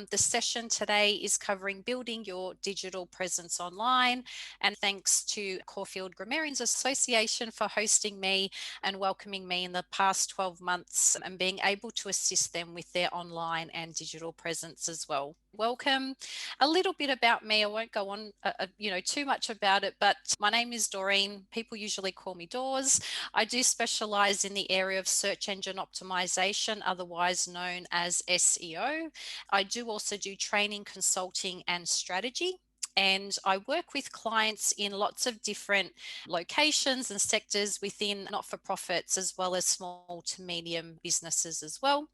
The session today is covering building your digital presence online, and thanks to Caulfield Grammarians Association for hosting me and welcoming me in the past 12 months and being able to assist them with their online and digital presence as well. Welcome. A little bit about me. I won't go on too much about it, but my name is Doreen. People usually call me Dors. I do specialize in the area of search engine optimization, otherwise known as SEO. I do also do training, consulting, and strategy. And I work with clients in lots of different locations and sectors within not-for-profits as well as small to medium businesses as well.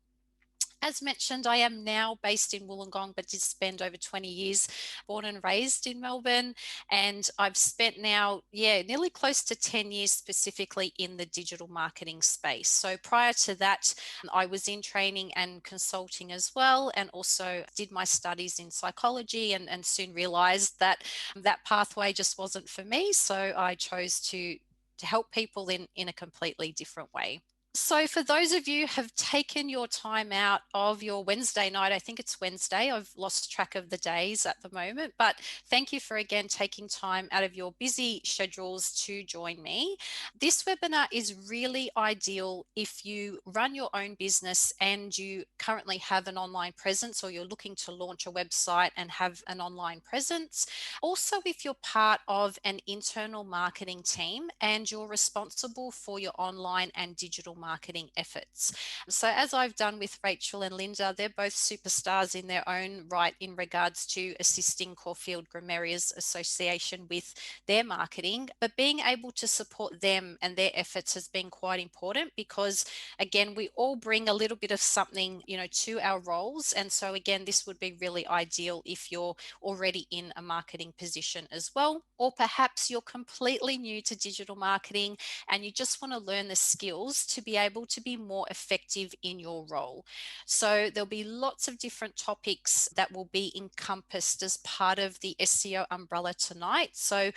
As mentioned, I am now based in Wollongong, but did spend over 20 years born and raised in Melbourne. And I've spent now, nearly close to 10 years specifically in the digital marketing space. So prior to that, I was in training and consulting as well, and also did my studies in psychology and soon realized that that pathway just wasn't for me. So I chose to help people in a completely different way. So for those of you who have taken your time out of your Wednesday night, I think it's Wednesday, I've lost track of the days at the moment, but thank you for again taking time out of your busy schedules to join me. This webinar is really ideal if you run your own business and you currently have an online presence, or you're looking to launch a website and have an online presence. Also, if you're part of an internal marketing team and you're responsible for your online and digital marketing efforts. So as I've done with Rachel and Linda, they're both superstars in their own right in regards to assisting Caulfield Grammarians Association with their marketing, but being able to support them and their efforts has been quite important because again, we all bring a little bit of something, to our roles. And so again, this would be really ideal if you're already in a marketing position as well, or perhaps you're completely new to digital marketing and you just want to learn the skills to be able to be more effective in your role. So there'll be lots of different topics that will be encompassed as part of the SEO umbrella tonight. So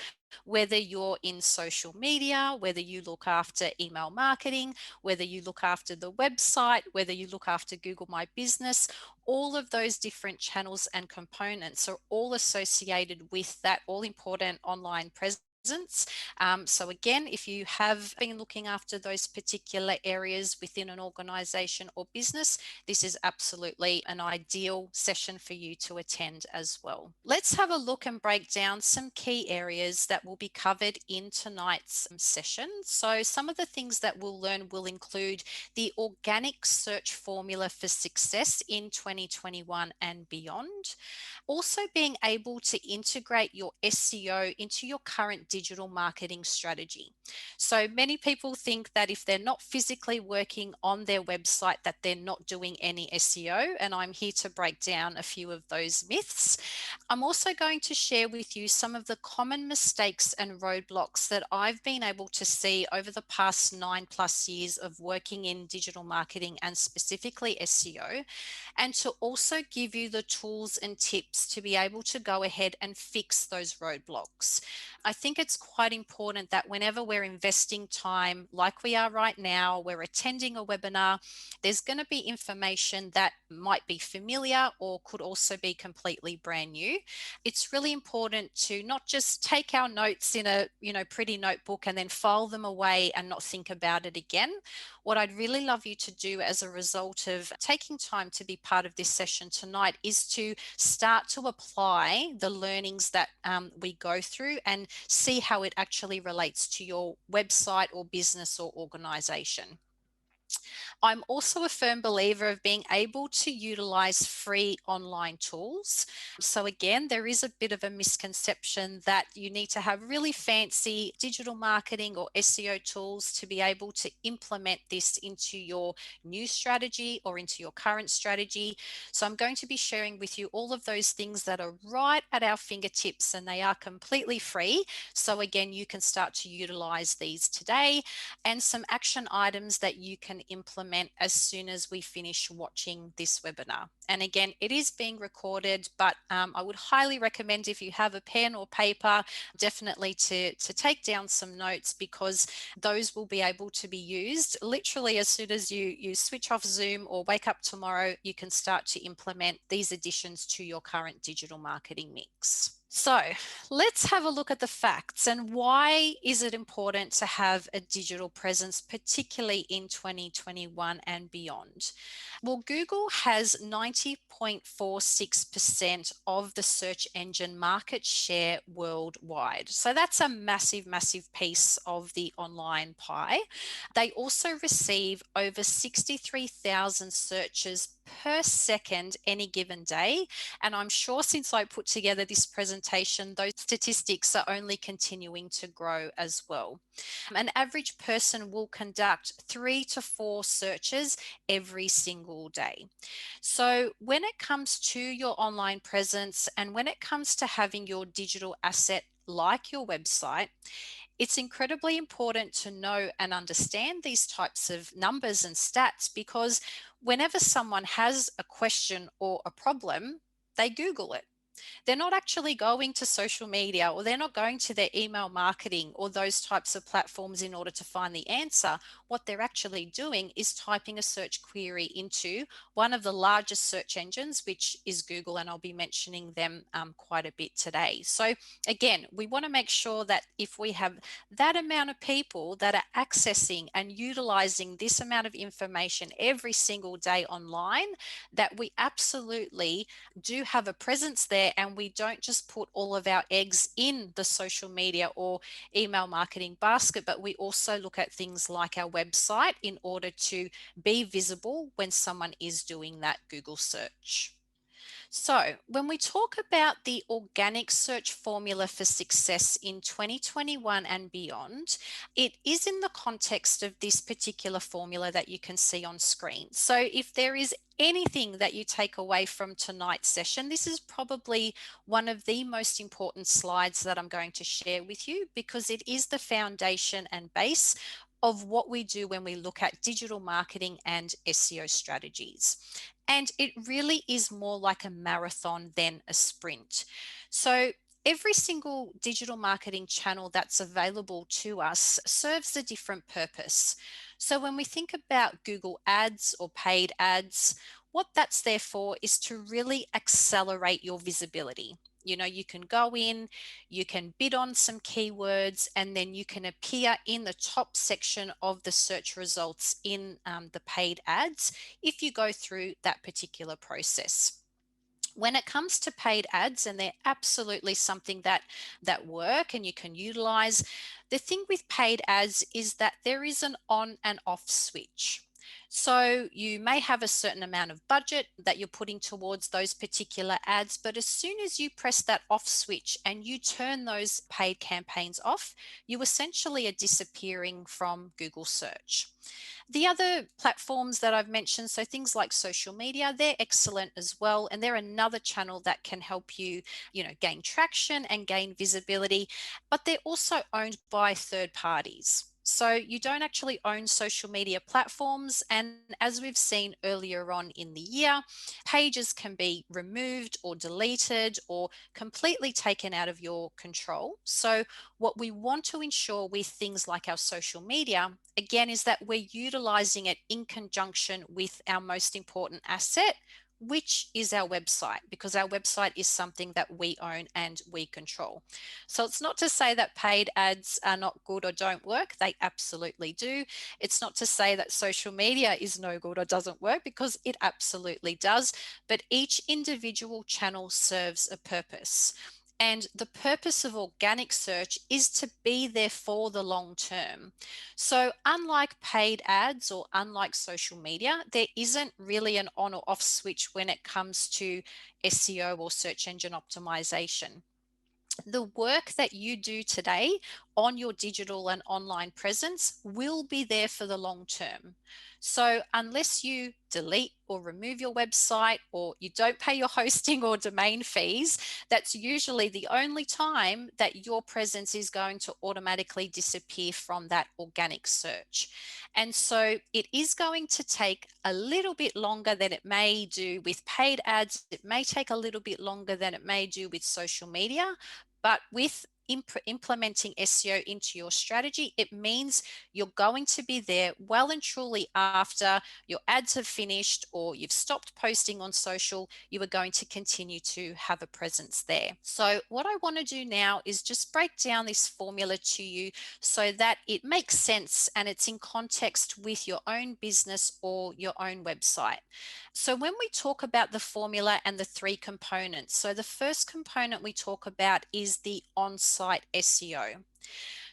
whether you're in social media, whether you look after email marketing, whether you look after the website, whether you look after Google My Business, all of those different channels and components are all associated with that all important online presence. So again, if you have been looking after those particular areas within an organization or business, this is absolutely an ideal session for you to attend as well. Let's have a look and break down some key areas that will be covered in tonight's session. So some of the things that we'll learn will include the organic search formula for success in 2021 and beyond. Also being able to integrate your SEO into your current digital marketing strategy. So many people think that if they're not physically working on their website that they're not doing any SEO, and I'm here to break down a few of those myths. I'm also going to share with you some of the common mistakes and roadblocks that I've been able to see over the past 9+ years of working in digital marketing and specifically SEO, and to also give you the tools and tips to be able to go ahead and fix those roadblocks. I think it's quite important that whenever we're investing time, like we are right now, we're attending a webinar, there's going to be information that might be familiar or could also be completely brand new. It's really important to not just take our notes in a pretty notebook and then file them away and not think about it again. What I'd really love you to do as a result of taking time to be part of this session tonight is to start to apply the learnings that we go through and see how it actually relates to your website or business or organization. I'm also a firm believer of being able to utilize free online tools. So again, there is a bit of a misconception that you need to have really fancy digital marketing or SEO tools to be able to implement this into your new strategy or into your current strategy. So I'm going to be sharing with you all of those things that are right at our fingertips, and they are completely free. So again, you can start to utilize these today, and some action items that you can implement as soon as we finish watching this webinar. And again, it is being recorded, but I would highly recommend, if you have a pen or paper, definitely to take down some notes, because those will be able to be used literally as soon as you switch off Zoom or wake up tomorrow. You can start to implement these additions to your current digital marketing mix. So let's have a look at the facts, and why is it important to have a digital presence, particularly in 2021 and beyond? Well, Google has 90.46% of the search engine market share worldwide. So that's a massive, massive piece of the online pie. They also receive over 63,000 searches per second any given day. And I'm sure since I put together this presentation, those statistics are only continuing to grow as well. An average person will conduct 3 to 4 searches every single day. So when it comes to your online presence, and when it comes to having your digital asset like your website, it's incredibly important to know and understand these types of numbers and stats, because whenever someone has a question or a problem, they Google it. They're not actually going to social media, or they're not going to their email marketing or those types of platforms in order to find the answer. What they're actually doing is typing a search query into one of the largest search engines, which is Google, and I'll be mentioning them quite a bit today. So again, we want to make sure that if we have that amount of people that are accessing and utilizing this amount of information every single day online, that we absolutely do have a presence there, and we don't just put all of our eggs in the social media or email marketing basket, but we also look at things like our website in order to be visible when someone is doing that Google search. So when we talk about the organic search formula for success in 2021 and beyond, it is in the context of this particular formula that you can see on screen. So if there is anything that you take away from tonight's session, this is probably one of the most important slides that I'm going to share with you, because it is the foundation and base of what we do when we look at digital marketing and SEO strategies. And it really is more like a marathon than a sprint. So every single digital marketing channel that's available to us serves a different purpose. So when we think about Google Ads or paid ads, what that's there for is to really accelerate your visibility. You know, you can go in, you can bid on some keywords, and then you can appear in the top section of the search results in the paid ads if you go through that particular process. When it comes to paid ads, and they're absolutely something that work and you can utilize, the thing with paid ads is that there is an on and off switch. So you may have a certain amount of budget that you're putting towards those particular ads, but as soon as you press that off switch and you turn those paid campaigns off, you essentially are disappearing from Google search. The other platforms that I've mentioned, so things like social media, they're excellent as well. And they're another channel that can help you, gain traction and gain visibility, but they're also owned by third parties. So you don't actually own social media platforms. And as we've seen earlier on in the year, pages can be removed or deleted or completely taken out of your control. So what we want to ensure with things like our social media, again, is that we're utilizing it in conjunction with our most important asset, which is our website, because our website is something that we own and we control. So it's not to say that paid ads are not good or don't work. They absolutely do. It's not to say that social media is no good or doesn't work, because it absolutely does. But each individual channel serves a purpose. And the purpose of organic search is to be there for the long term. So unlike paid ads or unlike social media, there isn't really an on or off switch when it comes to SEO or search engine optimization. The work that you do today on your digital and online presence will be there for the long term. So unless you delete or remove your website, or you don't pay your hosting or domain fees, that's usually the only time that your presence is going to automatically disappear from that organic search. And so it is going to take a little bit longer than it may do with paid ads. It may take a little bit longer than it may do with social media, but with implementing SEO into your strategy, it means you're going to be there well and truly after your ads have finished or you've stopped posting on social. You are going to continue to have a presence there. So what I want to do now is just break down this formula to you so that it makes sense and it's in context with your own business or your own website. So when we talk about the formula and the three components, so the first component we talk about is the on-site SEO.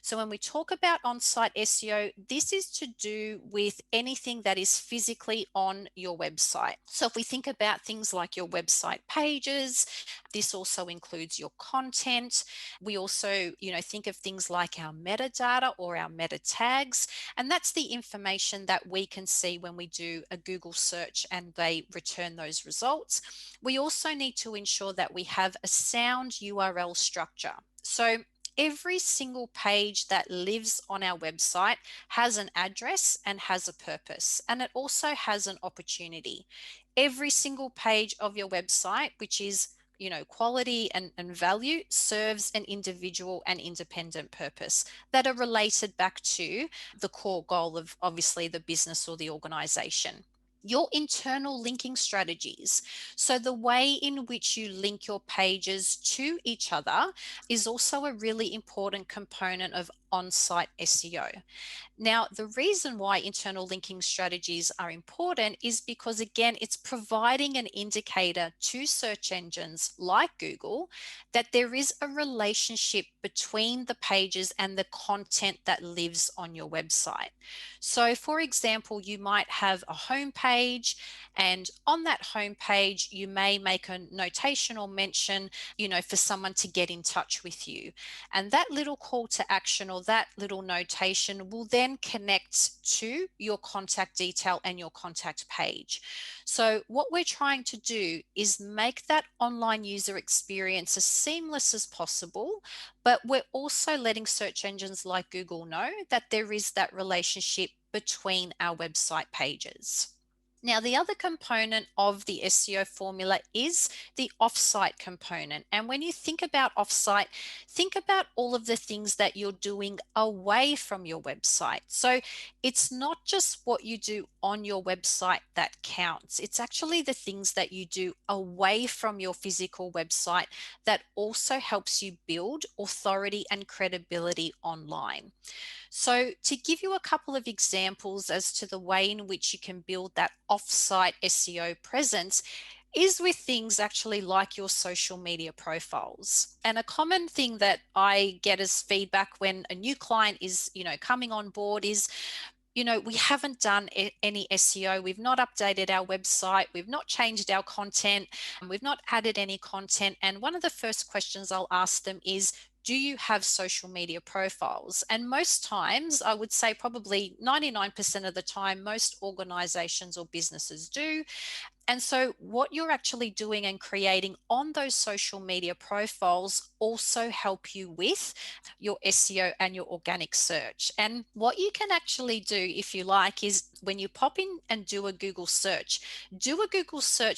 So when we talk about on-site SEO, this is to do with anything that is physically on your website. So if we think about things like your website pages, this also includes your content. We also, think of things like our metadata or our meta tags, and that's the information that we can see when we do a Google search and they return those results. We also need to ensure that we have a sound URL structure. So every single page that lives on our website has an address and has a purpose, and it also has an opportunity. Every single page of your website, which is quality and value, serves an individual and independent purpose that are related back to the core goal of obviously the business or the organization. Your internal linking strategies, so the way in which you link your pages to each other, is also a really important component of on-site SEO. Now, the reason why internal linking strategies are important is because, again, it's providing an indicator to search engines like Google that there is a relationship between the pages and the content that lives on your website. So, for example, you might have a home page, and on that home page, you may make a notation or mention, for someone to get in touch with you. And that little call to action or that little notation will then connect to your contact detail and your contact page. So what we're trying to do is make that online user experience as seamless as possible, but we're also letting search engines like Google know that there is that relationship between our website pages. Now, the other component of the SEO formula is the offsite component. And when you think about offsite, think about all of the things that you're doing away from your website. So it's not just what you do on your website that counts. It's actually the things that you do away from your physical website that also helps you build authority and credibility online. So to give you a couple of examples as to the way in which you can build that offsite SEO presence is with things actually like your social media profiles. And a common thing that I get as feedback when a new client is, coming on board is, we haven't done any SEO. We've not updated our website. We've not changed our content. We've not added any content. And one of the first questions I'll ask them is, do you have social media profiles? And most times, I would say probably 99% of the time, most organizations or businesses do. And so what you're actually doing and creating on those social media profiles also help you with your SEO and your organic search. And what you can actually do, if you like, is when you pop in and do a Google search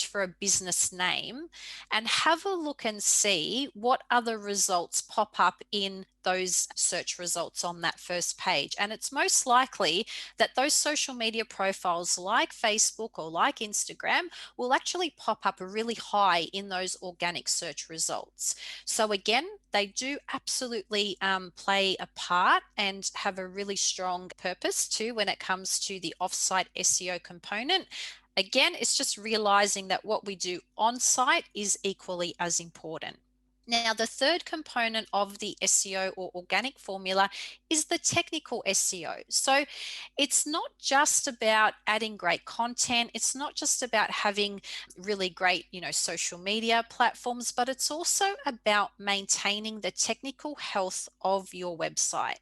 for a business name and have a look and see what other results pop up in those search results on that first page. And it's most likely that those social media profiles like Facebook or like Instagram will actually pop up really high in those organic search results. So again, they do absolutely play a part and have a really strong purpose too when it comes to the offsite SEO component. Again, it's just realizing that what we do on site is equally as important. Now, the third component of the SEO or organic formula is the technical SEO. So it's not just about adding great content. It's not just about having really great, social media platforms, but it's also about maintaining the technical health of your website.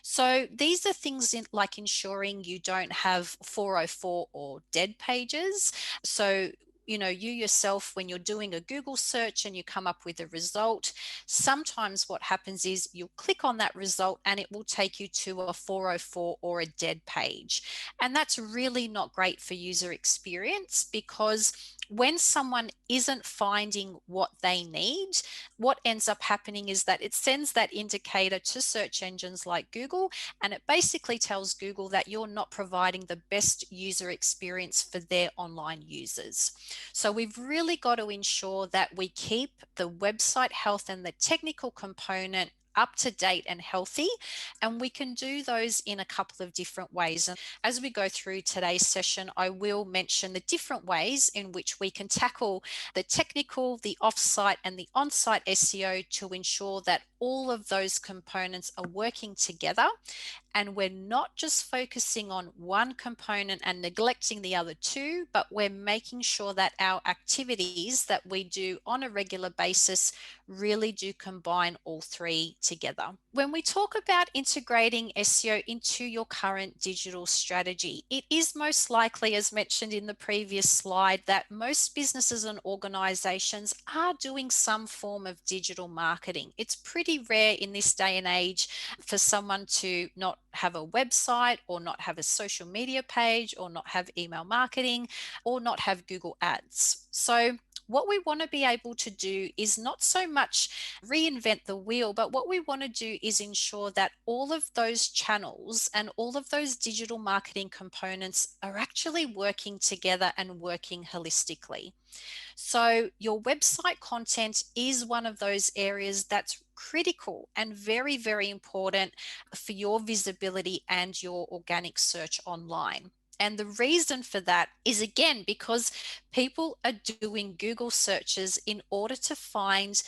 So these are things like ensuring you don't have 404 or dead pages. So you yourself, when you're doing a Google search and you come up with a result, sometimes what happens is you'll click on that result and it will take you to a 404 or a dead page. And that's really not great for user experience, because when someone isn't finding what they need, what ends up happening is that it sends that indicator to search engines like Google, and it basically tells Google that you're not providing the best user experience for their online users. So we've really got to ensure that we keep the website health and the technical component up to date and healthy. And we can do those in a couple of different ways. And as we go through today's session, I will mention the different ways in which we can tackle the technical, the offsite, and the on-site SEO to ensure that all of those components are working together, and we're not just focusing on one component and neglecting the other two, but we're making sure that our activities that we do on a regular basis really do combine all three together. When we talk about integrating SEO into your current digital strategy, it is most likely, as mentioned in the previous slide, that most businesses and organizations are doing some form of digital marketing. It's pretty rare in this day and age for someone to not have a website or not have a social media page or not have email marketing or not have Google Ads. So what we want to be able to do is not so much reinvent the wheel, but what we want to do is ensure that all of those channels and all of those digital marketing components are actually working together and working holistically. So your website content is one of those areas that's critical and very, very important for your visibility and your organic search online. And the reason for that is, again, because people are doing Google searches in order to find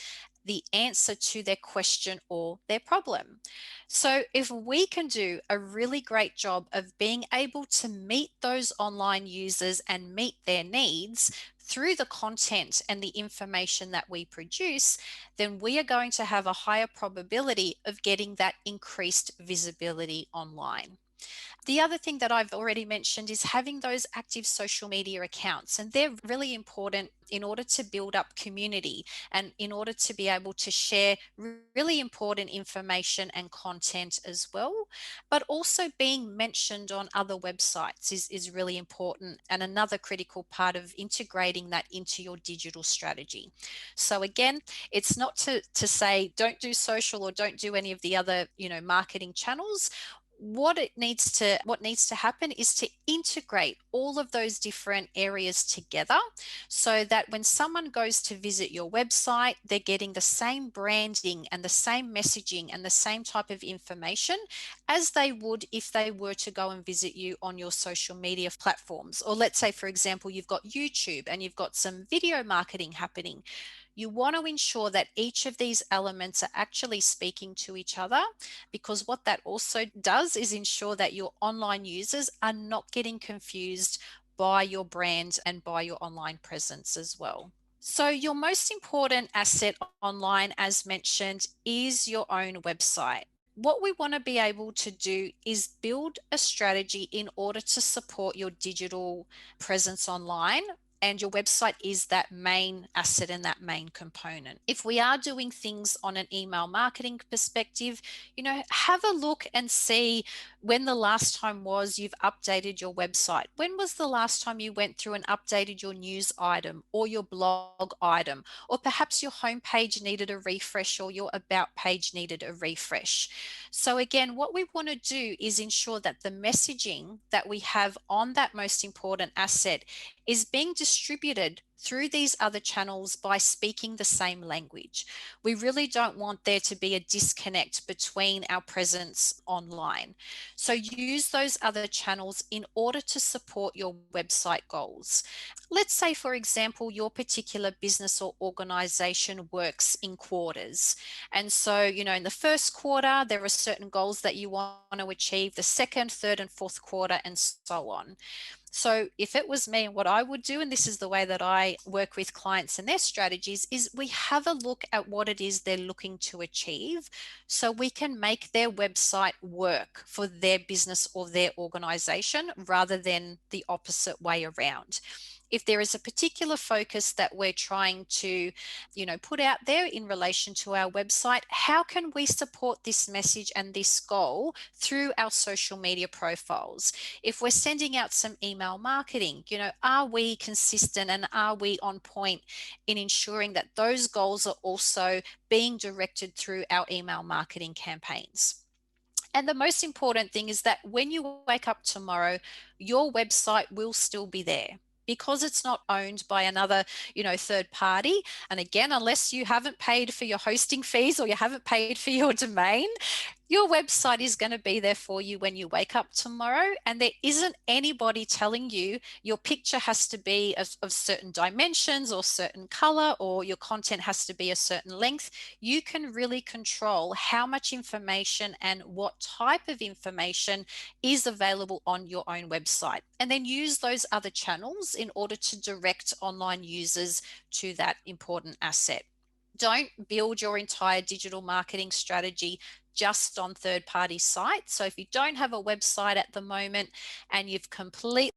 the answer to their question or their problem. So if we can do a really great job of being able to meet those online users and meet their needs through the content and the information that we produce, then we are going to have a higher probability of getting that increased visibility online. The other thing that I've already mentioned is having those active social media accounts, and they're really important in order to build up community and in order to be able to share really important information and content as well. But also being mentioned on other websites is really important, and another critical part of integrating that into your digital strategy. So again, it's not to say don't do social or don't do any of the other marketing channels. What needs to happen is to integrate all of those different areas together, so that when someone goes to visit your website, they're getting the same branding and the same messaging and the same type of information as they would if they were to go and visit you on your social media platforms. Or let's say, for example, you've got YouTube and you've got some video marketing happening. You want to ensure that each of these elements are actually speaking to each other, because what that also does is ensure that your online users are not getting confused by your brand and by your online presence as well. So your most important asset online, as mentioned, is your own website. What we want to be able to do is build a strategy in order to support your digital presence online, and your website is that main asset and that main component. If we are doing things on an email marketing perspective, have a look and see when the last time was you've updated your website. When was the last time you went through and updated your news item or your blog item, or perhaps your homepage needed a refresh or your about page needed a refresh? So again, what we want to do is ensure that the messaging that we have on that most important asset is being distributed through these other channels by speaking the same language. We really don't want there to be a disconnect between our presence online. So use those other channels in order to support your website goals. Let's say, for example, your particular business or organization works in quarters. And so, in the first quarter, there are certain goals that you want to achieve, the second, third, and fourth quarter, and so on. So if it was me, what I would do, and this is the way that I work with clients and their strategies, is we have a look at what it is they're looking to achieve so we can make their website work for their business or their organization rather than the opposite way around. If there is a particular focus that we're trying to, put out there in relation to our website, how can we support this message and this goal through our social media profiles? If we're sending out some email marketing, are we consistent and are we on point in ensuring that those goals are also being directed through our email marketing campaigns? And the most important thing is that when you wake up tomorrow, your website will still be there because it's not owned by another, third party. And again, unless you haven't paid for your hosting fees or you haven't paid for your domain, your website is going to be there for you when you wake up tomorrow. And there isn't anybody telling you your picture has to be of certain dimensions or certain color, or your content has to be a certain length. You can really control how much information and what type of information is available on your own website, and then use those other channels in order to direct online users to that important asset. Don't build your entire digital marketing strategy just on third-party sites. So if you don't have a website at the moment and you've completely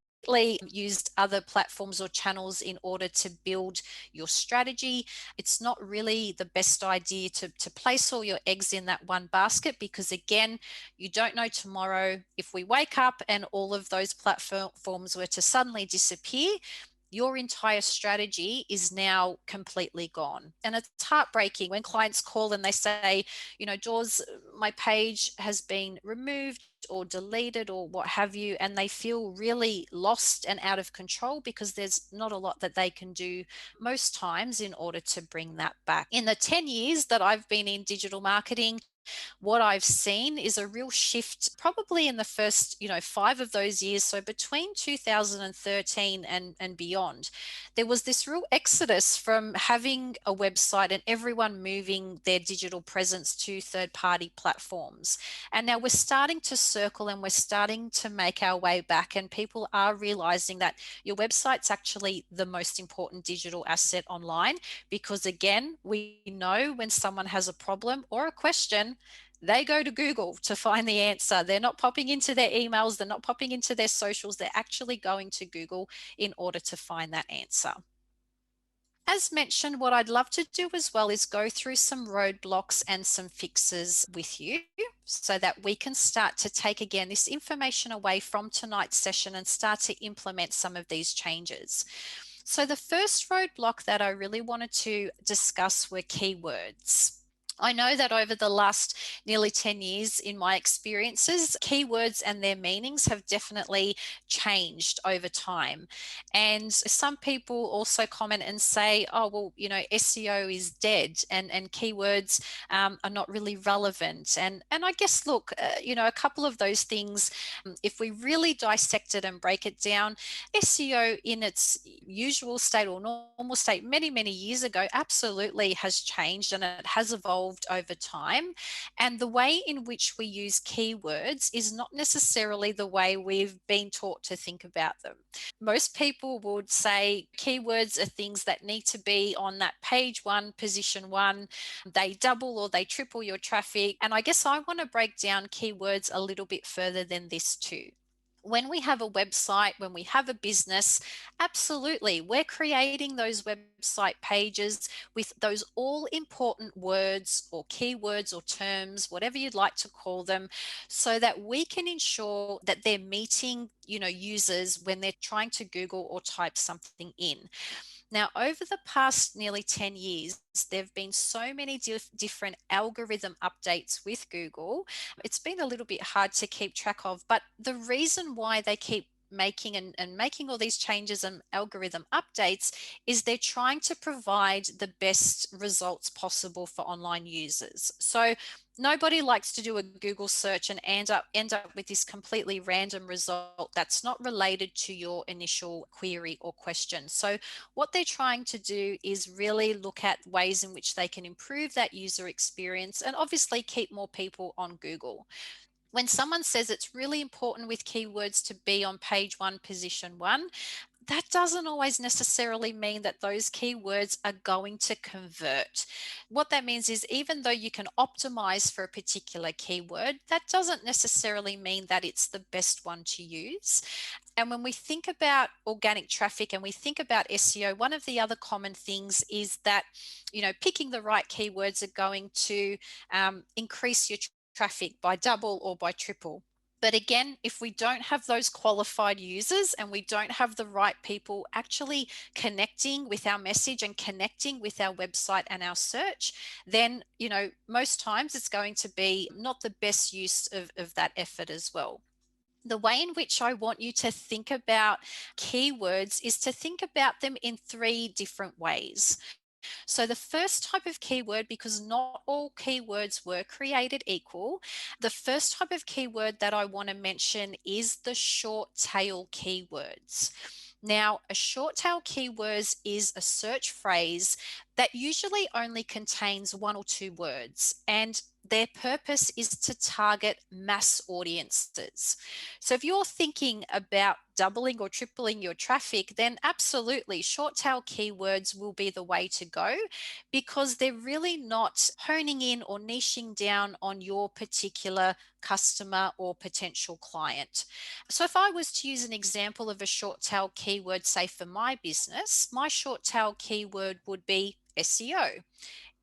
used other platforms or channels in order to build your strategy, it's not really the best idea to place all your eggs in that one basket, because again, you don't know tomorrow if we wake up and all of those platforms were to suddenly disappear. Your entire strategy is now completely gone. And it's heartbreaking when clients call and they say, Dawes, my page has been removed or deleted or what have you, and they feel really lost and out of control because there's not a lot that they can do most times in order to bring that back. In the 10 years that I've been in digital marketing, what I've seen is a real shift probably in the first, 5 of those years. So between 2013 and beyond, there was this real exodus from having a website and everyone moving their digital presence to third-party platforms. And now we're starting to circle and we're starting to make our way back, and people are realizing that your website's actually the most important digital asset online, because again, we know when someone has a problem or a question, they go to Google to find the answer. They're not popping into their emails, they're not popping into their socials, they're actually going to Google in order to find that answer. As mentioned, what I'd love to do as well is go through some roadblocks and some fixes with you so that we can start to take again this information away from tonight's session and start to implement some of these changes. So the first roadblock that I really wanted to discuss were keywords. I know that over the last nearly 10 years in my experiences, keywords and their meanings have definitely changed over time. And some people also comment and say, oh, well, SEO is dead and keywords are not really relevant. And I guess, look, a couple of those things, if we really dissect it and break it down, SEO in its usual state or normal state many, many years ago absolutely has changed, and it has evolved over time. And the way in which we use keywords is not necessarily the way we've been taught to think about them. Most people would say keywords are things that need to be on that page one, position one. They double or they triple your traffic. And I guess I want to break down keywords a little bit further than this too. When we have a website, when we have a business, absolutely, we're creating those website pages with those all important words or keywords or terms, whatever you'd like to call them, so that we can ensure that they're meeting, users when they're trying to Google or type something in. Now, over the past nearly 10 years, there have been so many different algorithm updates with Google. It's been a little bit hard to keep track of, but the reason why they keep making and making all these changes and algorithm updates is they're trying to provide the best results possible for online users. So nobody likes to do a Google search and end up with this completely random result that's not related to your initial query or question. So what they're trying to do is really look at ways in which they can improve that user experience and obviously keep more people on Google. When someone says it's really important with keywords to be on page 1, position 1, that doesn't always necessarily mean that those keywords are going to convert. What that means is even though you can optimize for a particular keyword, that doesn't necessarily mean that it's the best one to use. And when we think about organic traffic and we think about SEO, one of the other common things is that, picking the right keywords are going to increase your traffic by double or by triple. But again, if we don't have those qualified users and we don't have the right people actually connecting with our message and connecting with our website and our search, then, most times it's going to be not the best use of that effort as well. The way in which I want you to think about keywords is to think about them in 3 different ways. So the first type of keyword, because not all keywords were created equal, the first type of keyword that I want to mention is the short tail keywords. Now, a short tail keywords is a search phrase that usually only contains 1 or 2 words, and their purpose is to target mass audiences. So if you're thinking about doubling or tripling your traffic, then absolutely short tail keywords will be the way to go, because they're really not honing in or niching down on your particular customer or potential client. So if I was to use an example of a short tail keyword, say for my business, my short tail keyword would be SEO.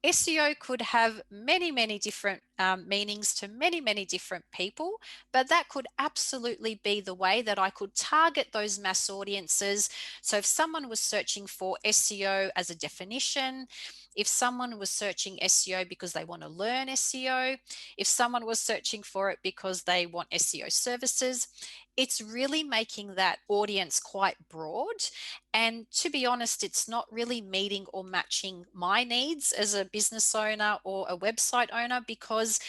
SEO could have many, many different meanings to many, many different people, but that could absolutely be the way that I could target those mass audiences. So if someone was searching for SEO as a definition, if someone was searching SEO because they want to learn SEO, if someone was searching for it because they want SEO services, it's really making that audience quite broad. And to be honest, it's not really meeting or matching my needs as a business owner or a website owner, because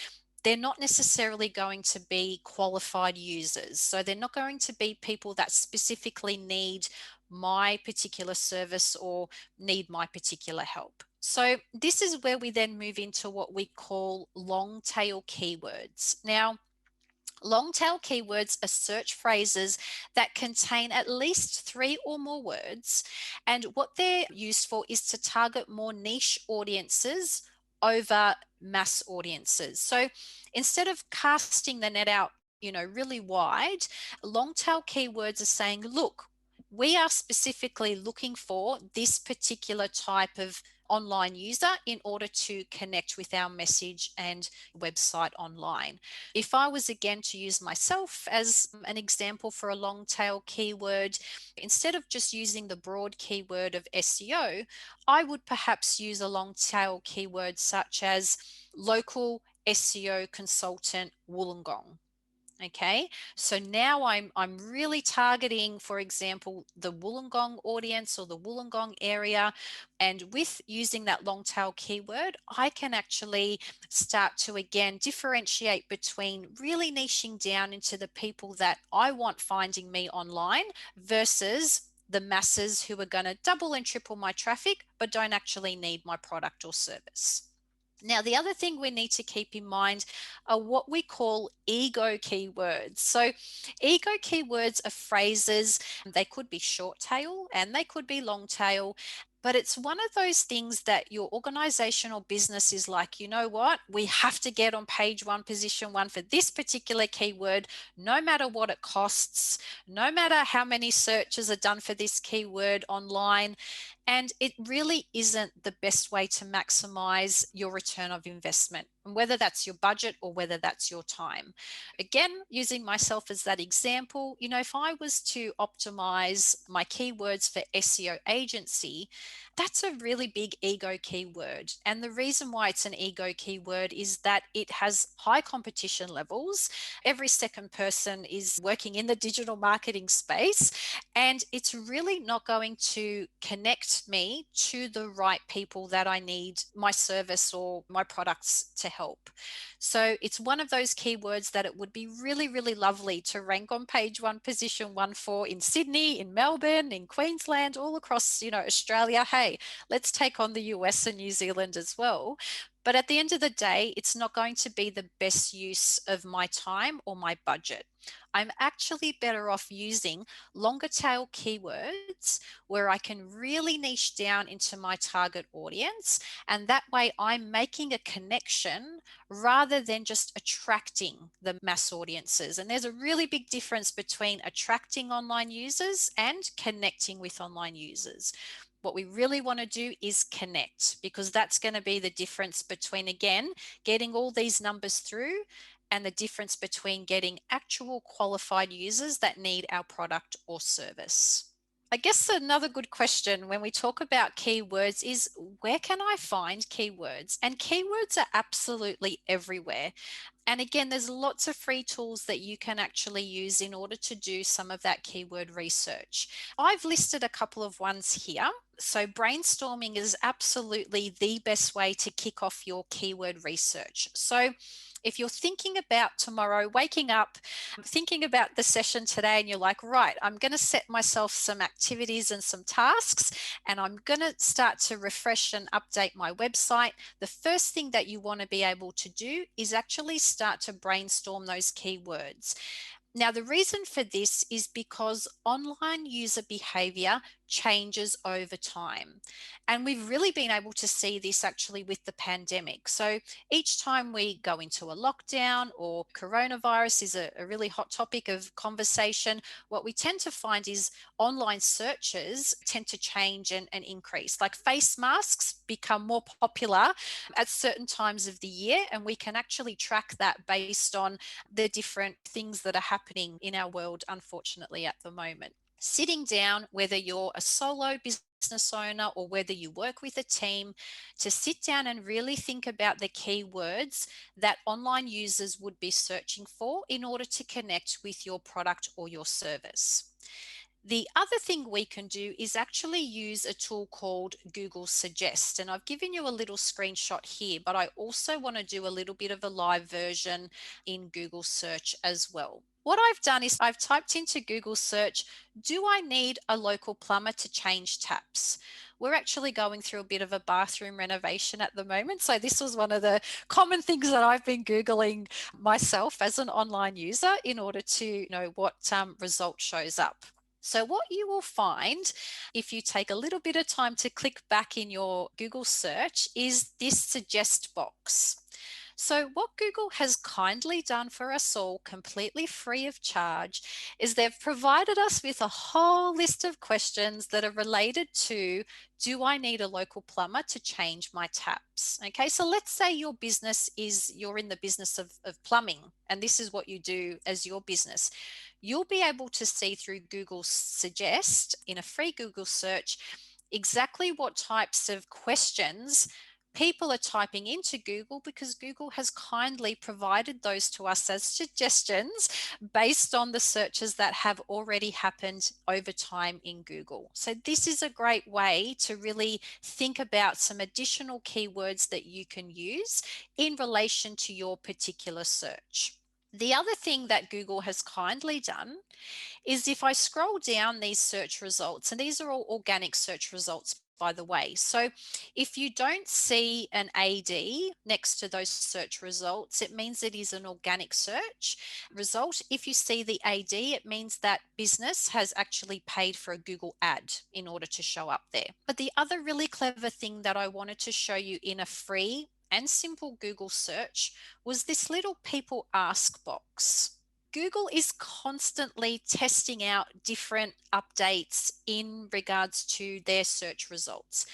they're not necessarily going to be qualified users. So they're not going to be people that specifically need my particular service or need my particular help. So this is where we then move into what we call long tail keywords. Now, long tail keywords are search phrases that contain at least 3 or more words, and what they're used for is to target more niche audiences over mass audiences. So instead of casting the net out, really wide, long tail keywords are saying, look, we are specifically looking for this particular type of online user in order to connect with our message and website online. If I was again to use myself as an example for a long tail keyword, instead of just using the broad keyword of SEO, I would perhaps use a long tail keyword such as local SEO consultant Wollongong. Okay, so now I'm really targeting, for example, the Wollongong audience or the Wollongong area. And with using that long tail keyword, I can actually start to again differentiate between really niching down into the people that I want finding me online versus the masses who are going to double and triple my traffic but don't actually need my product or service. Now, the other thing we need to keep in mind are what we call ego keywords. So ego keywords are phrases, they could be short tail and they could be long tail, but it's one of those things that your organization or business is like, you know what, we have to get on page 1, position 1 for this particular keyword, no matter what it costs, no matter how many searches are done for this keyword online. And it really isn't the best way to maximize your return of investment. and whether that's your budget or whether that's your time. Again, using myself as that example, if I was to optimize my keywords for SEO agency, that's a really big ego keyword. And the reason why it's an ego keyword is that it has high competition levels. Every second person is working in the digital marketing space, and it's really not going to connect me to the right people that I need my service or my products to help. So it's one of those keywords that it would be really, really lovely to rank on page one, position one for in Sydney, in Melbourne, in Queensland, all across, Australia. Hey, let's take on the US and New Zealand as well. But at the end of the day, it's not going to be the best use of my time or my budget. I'm actually better off using longer tail keywords where I can really niche down into my target audience. And that way I'm making a connection rather than just attracting the mass audiences. And there's a really big difference between attracting online users and connecting with online users. What we really want to do is connect, because that's going to be the difference between, again, getting all these numbers through and the difference between getting actual qualified users that need our product or service. I guess another good question when we talk about keywords is, where can I find keywords? And keywords are absolutely everywhere. And again, there's lots of free tools that you can actually use in order to do some of that keyword research. I've listed a couple of ones here. So brainstorming is absolutely the best way to kick off your keyword research. So if you're thinking about tomorrow, waking up, thinking about the session today, and you're like, right, I'm going to set myself some activities and some tasks, and I'm going to start to refresh and update my website. The first thing that you want to be able to do is actually start to brainstorm those keywords. Now, the reason for this is because online user behavior changes over time. And we've really been able to see this actually with the pandemic. So each time we go into a lockdown, or coronavirus is a really hot topic of conversation, what we tend to find is online searches tend to change and increase. Like face masks become more popular at certain times of the year, and we can actually track that based on the different things that are happening in our world, unfortunately, at the moment. Sitting down, whether you're a solo business owner or whether you work with a team, to sit down and really think about the keywords that online users would be searching for in order to connect with your product or your service. The other thing we can do is actually use a tool called Google Suggest. And I've given you a little screenshot here, but I also want to do a little bit of a live version in Google Search as well. What I've done is I've typed into Google Search, do I need a local plumber to change taps? We're actually going through a bit of a bathroom renovation at the moment. So this was one of the common things that I've been Googling myself as an online user in order to know what result shows up. So what you will find if you take a little bit of time to click back in your Google search is this suggest box. So what Google has kindly done for us all, completely free of charge, is they've provided us with a whole list of questions that are related to, do I need a local plumber to change my taps? Okay, so let's say your business is, you're in the business of plumbing, and this is what you do as your business. You'll be able to see through Google Suggest in a free Google search exactly what types of questions people are typing into Google, because Google has kindly provided those to us as suggestions based on the searches that have already happened over time in Google. So this is a great way to really think about some additional keywords that you can use in relation to your particular search. The other thing that Google has kindly done is, if I scroll down these search results, and these are all organic search results, by the way. So if you don't see an AD next to those search results, it means it is an organic search result. If you see the AD, it means that business has actually paid for a Google ad in order to show up there. But the other really clever thing that I wanted to show you in a free and simple Google search was this little people ask box. Google is constantly testing out different updates in regards to their search results.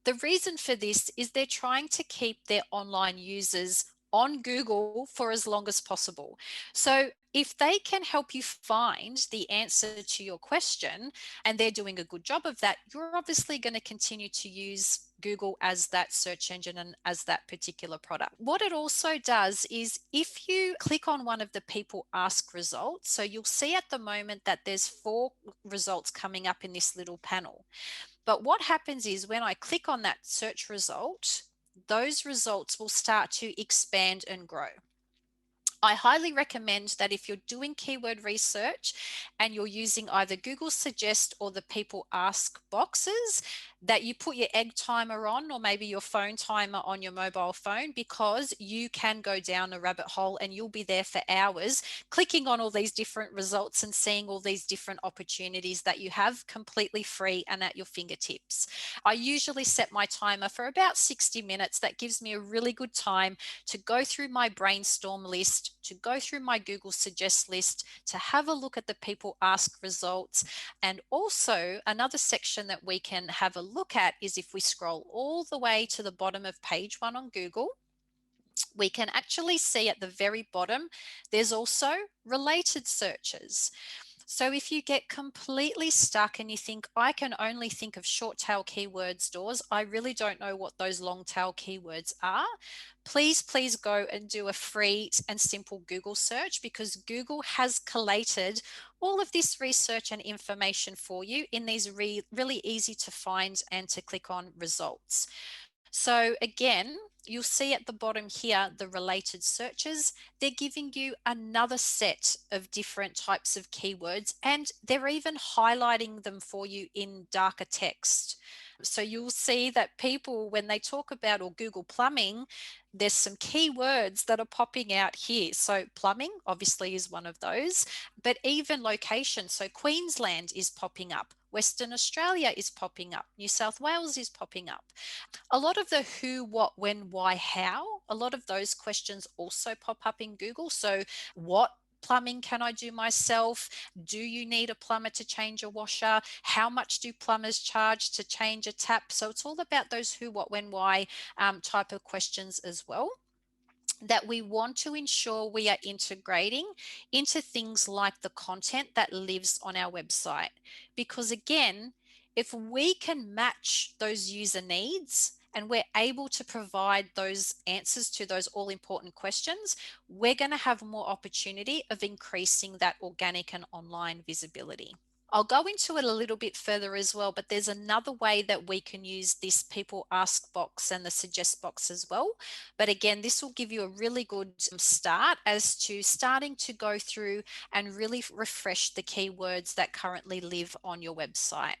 The reason for this is they're trying to keep their online users on Google for as long as possible. So if they can help you find the answer to your question and they're doing a good job of that, you're obviously going to continue to use Google as that search engine and as that particular product. What it also does is if you click on one of the people ask results, so you'll see at the moment that there's 4 results coming up in this little panel. But what happens is when I click on that search result, those results will start to expand and grow. I highly recommend that if you're doing keyword research and you're using either Google Suggest or the people ask boxes, that you put your egg timer on or maybe your phone timer on your mobile phone, because you can go down a rabbit hole and you'll be there for hours clicking on all these different results and seeing all these different opportunities that you have completely free and at your fingertips. I usually set my timer for about 60 minutes. That gives me a really good time to go through my brainstorm list, to go through my Google Suggest list, to have a look at the people ask results. And also another section that we can have a look at is if we scroll all the way to the bottom of page 1 on Google, we can actually see at the very bottom, there's also related searches. So if you get completely stuck and you think, I can only think of short tail keywords, Doors, I really don't know what those long tail keywords are, please go and do a free and simple Google search, because Google has collated all of this research and information for you in these really easy to find and to click on results. So again, you'll see at the bottom here, the related searches, they're giving you another set of different types of keywords, and they're even highlighting them for you in darker text. So you'll see that people, when they talk about or Google plumbing, there's some keywords that are popping out here. So plumbing obviously is one of those, but even location. So Queensland is popping up. Western Australia is popping up. New South Wales is popping up. A lot of the who, what, when, why, how, a lot of those questions also pop up in Google. So what plumbing can I do myself? Do you need a plumber to change a washer? How much do plumbers charge to change a tap? So it's all about those who, what, when, why type of questions as well, that we want to ensure we are integrating into things like the content that lives on our website. Because again, if we can match those user needs and we're able to provide those answers to those all important questions, we're going to have more opportunity of increasing that organic and online visibility. I'll go into it a little bit further as well, but there's another way that we can use this people ask box and the suggest box as well. But again, this will give you a really good start as to starting to go through and really refresh the keywords that currently live on your website.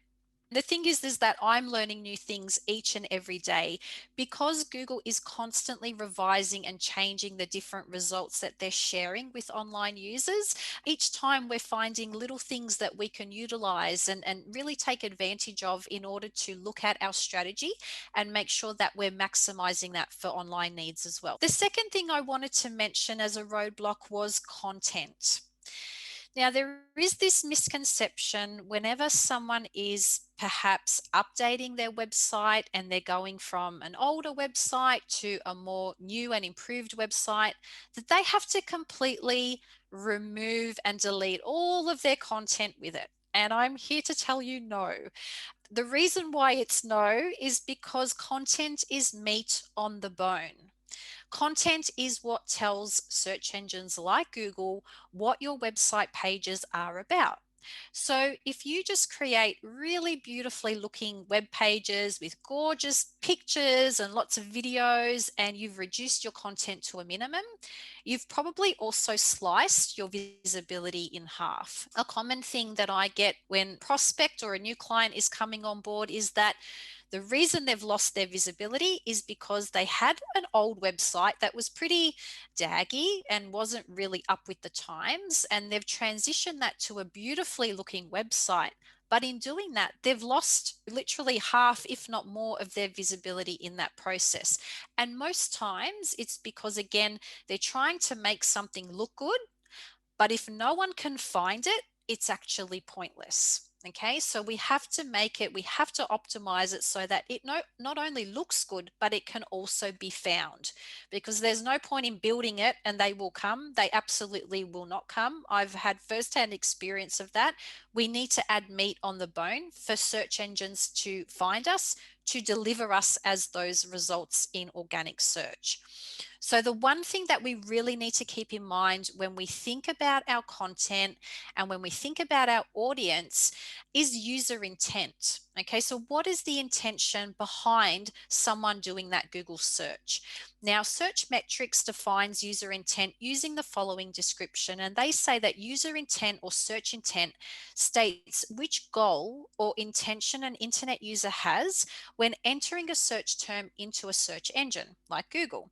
The thing is that I'm learning new things each and every day, because Google is constantly revising and changing the different results that they're sharing with online users. Each time we're finding little things that we can utilize and really take advantage of in order to look at our strategy and make sure that we're maximizing that for online needs as well. The second thing I wanted to mention as a roadblock was content. Now, there is this misconception whenever someone is perhaps updating their website and they're going from an older website to a more new and improved website, that they have to completely remove and delete all of their content with it. And I'm here to tell you no. The reason why it's no is because content is meat on the bone. Content is what tells search engines like Google what your website pages are about. So if you just create really beautifully looking web pages with gorgeous pictures and lots of videos, and you've reduced your content to a minimum, you've probably also sliced your visibility in half. A common thing that I get when prospect or a new client is coming on board is that the reason they've lost their visibility is because they had an old website that was pretty daggy and wasn't really up with the times, and they've transitioned that to a beautifully looking website. But in doing that, they've lost literally half, if not more, of their visibility in that process. And most times it's because, again, they're trying to make something look good, but if no one can find it, it's actually pointless. Okay, so we have to make it, we have to optimize it so that it not only looks good, but it can also be found, because there's no point in building it and they will come. They absolutely will not come. I've had firsthand experience of that. We need to add meat on the bone for search engines to find us, to deliver us as those results in organic search. So the one thing that we really need to keep in mind when we think about our content and when we think about our audience is user intent. Okay, so what is the intention behind someone doing that Google search? Now, Search Metrics defines user intent using the following description, and they say that user intent or search intent states which goal or intention an internet user has when entering a search term into a search engine like Google.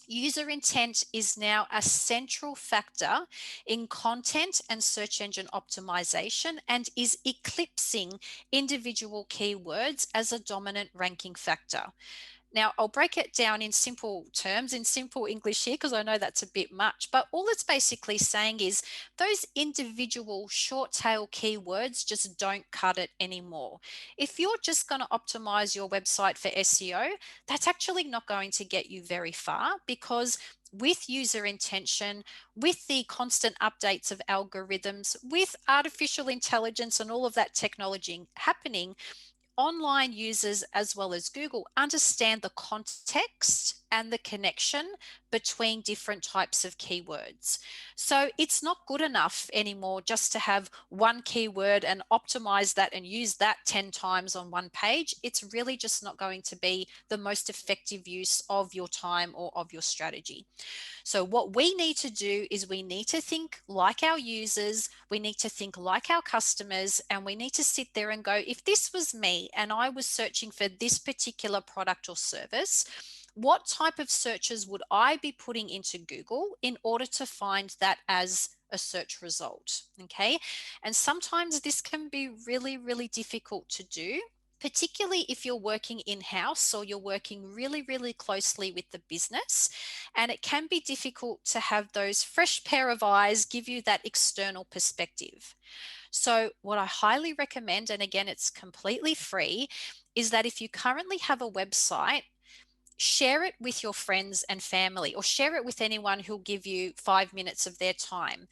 User intent is now a central factor in content and search engine optimization and is eclipsing individual keywords as a dominant ranking factor. Now, I'll break it down in simple terms, in simple English here, because I know that's a bit much, but all it's basically saying is those individual short tail keywords just don't cut it anymore. If you're just going to optimize your website for SEO, that's actually not going to get you very far, because with user intention, with the constant updates of algorithms, with artificial intelligence and all of that technology happening, online users as well as Google understand the context and the connection between different types of keywords. So it's not good enough anymore just to have one keyword and optimize that and use that 10 times on one page. It's really just not going to be the most effective use of your time or of your strategy. So what we need to do is we need to think like our users, we need to think like our customers, and we need to sit there and go, if this was me and I was searching for this particular product or service, what type of searches would I be putting into Google in order to find that as a search result? Okay. And sometimes this can be really, really difficult to do, particularly if you're working in-house or you're working really, really closely with the business. And it can be difficult to have those fresh pair of eyes give you that external perspective. So what I highly recommend, and again, it's completely free, is that if you currently have a website, share it with your friends and family, or share it with anyone who'll give you 5 minutes of their time,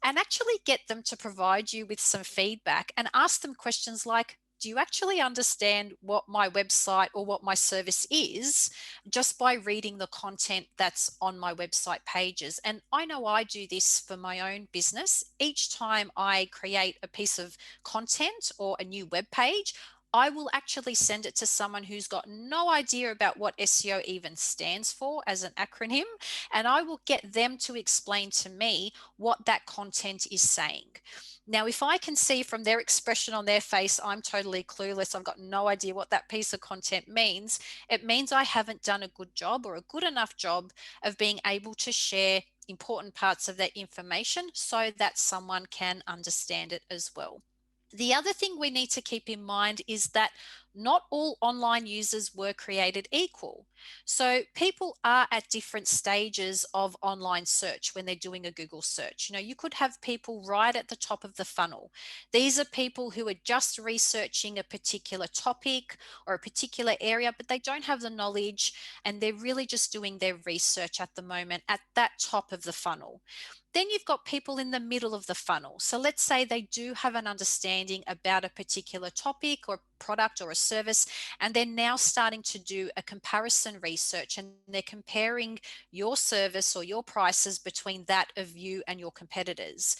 and actually get them to provide you with some feedback and ask them questions like, do you actually understand what my website or what my service is just by reading the content that's on my website pages? And I know I do this for my own business. Each time I create a piece of content or a new web page, I will actually send it to someone who's got no idea about what SEO even stands for as an acronym, and I will get them to explain to me what that content is saying. Now, if I can see from their expression on their face, I'm totally clueless, I've got no idea what that piece of content means, it means I haven't done a good job or a good enough job of being able to share important parts of that information so that someone can understand it as well. The other thing we need to keep in mind is that not all online users were created equal. So people are at different stages of online search when they're doing a Google search. You know, you could have people right at the top of the funnel. These are people who are just researching a particular topic or a particular area, but they don't have the knowledge and they're really just doing their research at the moment at that top of the funnel. Then you've got people in the middle of the funnel. So let's say they do have an understanding about a particular topic or product or a service, and they're now starting to do a comparison research and they're comparing your service or your prices between that of you and your competitors.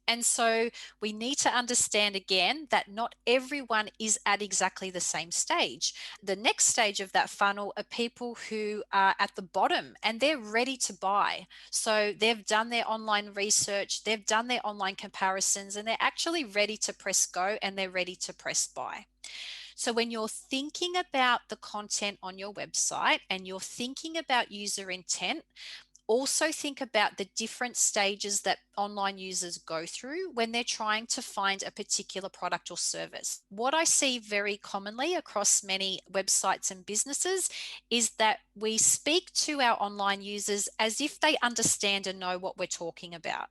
And so we need to understand again that not everyone is at exactly the same stage. The next stage of that funnel are people who are at the bottom and they're ready to buy. So they've done their online research, they've done their online comparisons, and they're actually ready to press go and they're ready to press buy. So when you're thinking about the content on your website and you're thinking about user intent, also think about the different stages that online users go through when they're trying to find a particular product or service. What I see very commonly across many websites and businesses is that we speak to our online users as if they understand and know what we're talking about.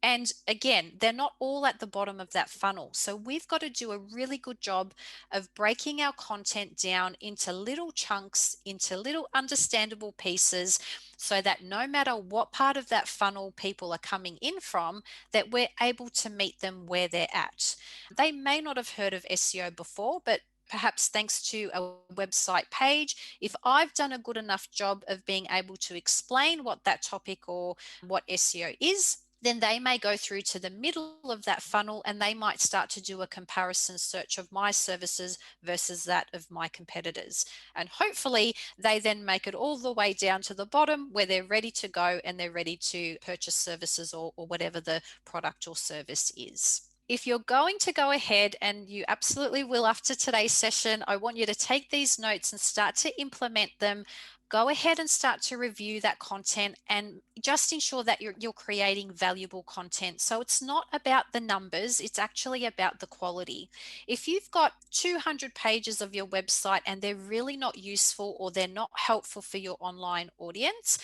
And again, they're not all at the bottom of that funnel. So we've got to do a really good job of breaking our content down into little chunks, into little understandable pieces, so that no matter what part of that funnel people are coming in from, that we're able to meet them where they're at. They may not have heard of SEO before, but perhaps thanks to a website page, if I've done a good enough job of being able to explain what that topic or what SEO is, then they may go through to the middle of that funnel and they might start to do a comparison search of my services versus that of my competitors. And hopefully they then make it all the way down to the bottom where they're ready to go and they're ready to purchase services or whatever the product or service is. If you're going to go ahead, and you absolutely will after today's session, I want you to take these notes and start to implement them. Go ahead and start to review that content and just ensure that you're creating valuable content. So it's not about the numbers, it's actually about the quality. If you've got 200 pages of your website and they're really not useful or they're not helpful for your online audience,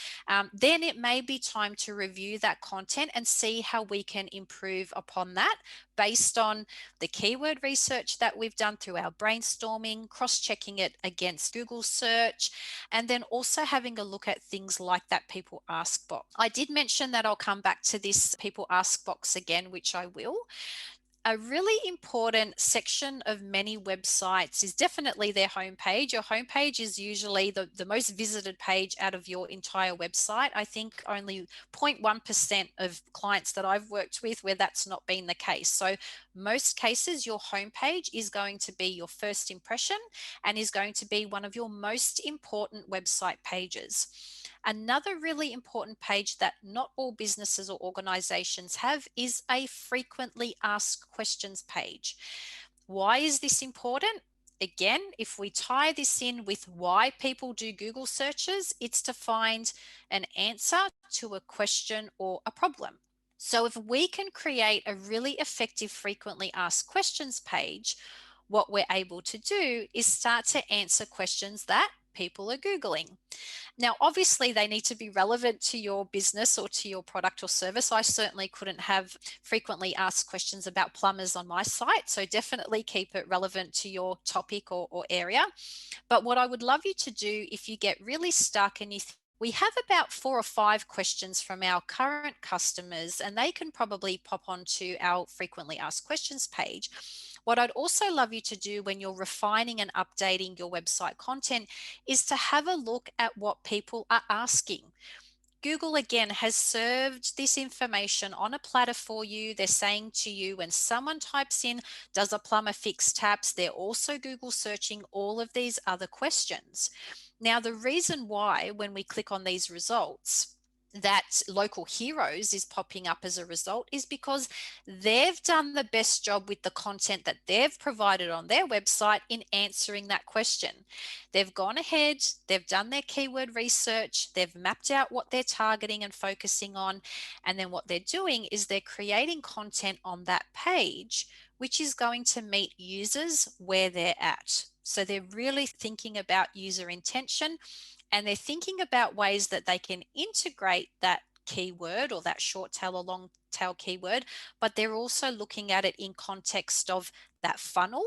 then it may be time to review that content and see how we can improve upon that based on the keyword research that we've done through our brainstorming, cross-checking it against Google search, and then also having a look at things like that people ask box. I did mention that I'll come back to this people ask box again, which I will. A really important section of many websites is definitely their homepage. Your homepage is usually the most visited page out of your entire website. I think only 0.1% of clients that I've worked with where that's not been the case. So most cases, your homepage is going to be your first impression and is going to be one of your most important website pages. Another really important page that not all businesses or organizations have is a frequently asked questions page. Why is this important? Again, if we tie this in with why people do Google searches, it's to find an answer to a question or a problem. So if we can create a really effective frequently asked questions page, what we're able to do is start to answer questions that people are Googling. Now, obviously, they need to be relevant to your business or to your product or service. I certainly couldn't have frequently asked questions about plumbers on my site, so definitely keep it relevant to your topic or area. But what I would love you to do if you get really stuck and you we have about 4 or 5 questions from our current customers, and they can probably pop onto our frequently asked questions page. What I'd also love you to do when you're refining and updating your website content is to have a look at what people are asking. Google again has served this information on a platter for you. They're saying to you when someone types in, does a plumber fix taps? They're also Google searching all of these other questions. Now, the reason why when we click on these results, that local heroes is popping up as a result is because they've done the best job with the content that they've provided on their website in answering that question. They've gone ahead, they've done their keyword research, they've mapped out what they're targeting and focusing on, and then what they're doing is they're creating content on that page which is going to meet users where they're at. So they're really thinking about user intention, and they're thinking about ways that they can integrate that keyword or that short tail or long tail keyword, but they're also looking at it in context of that funnel.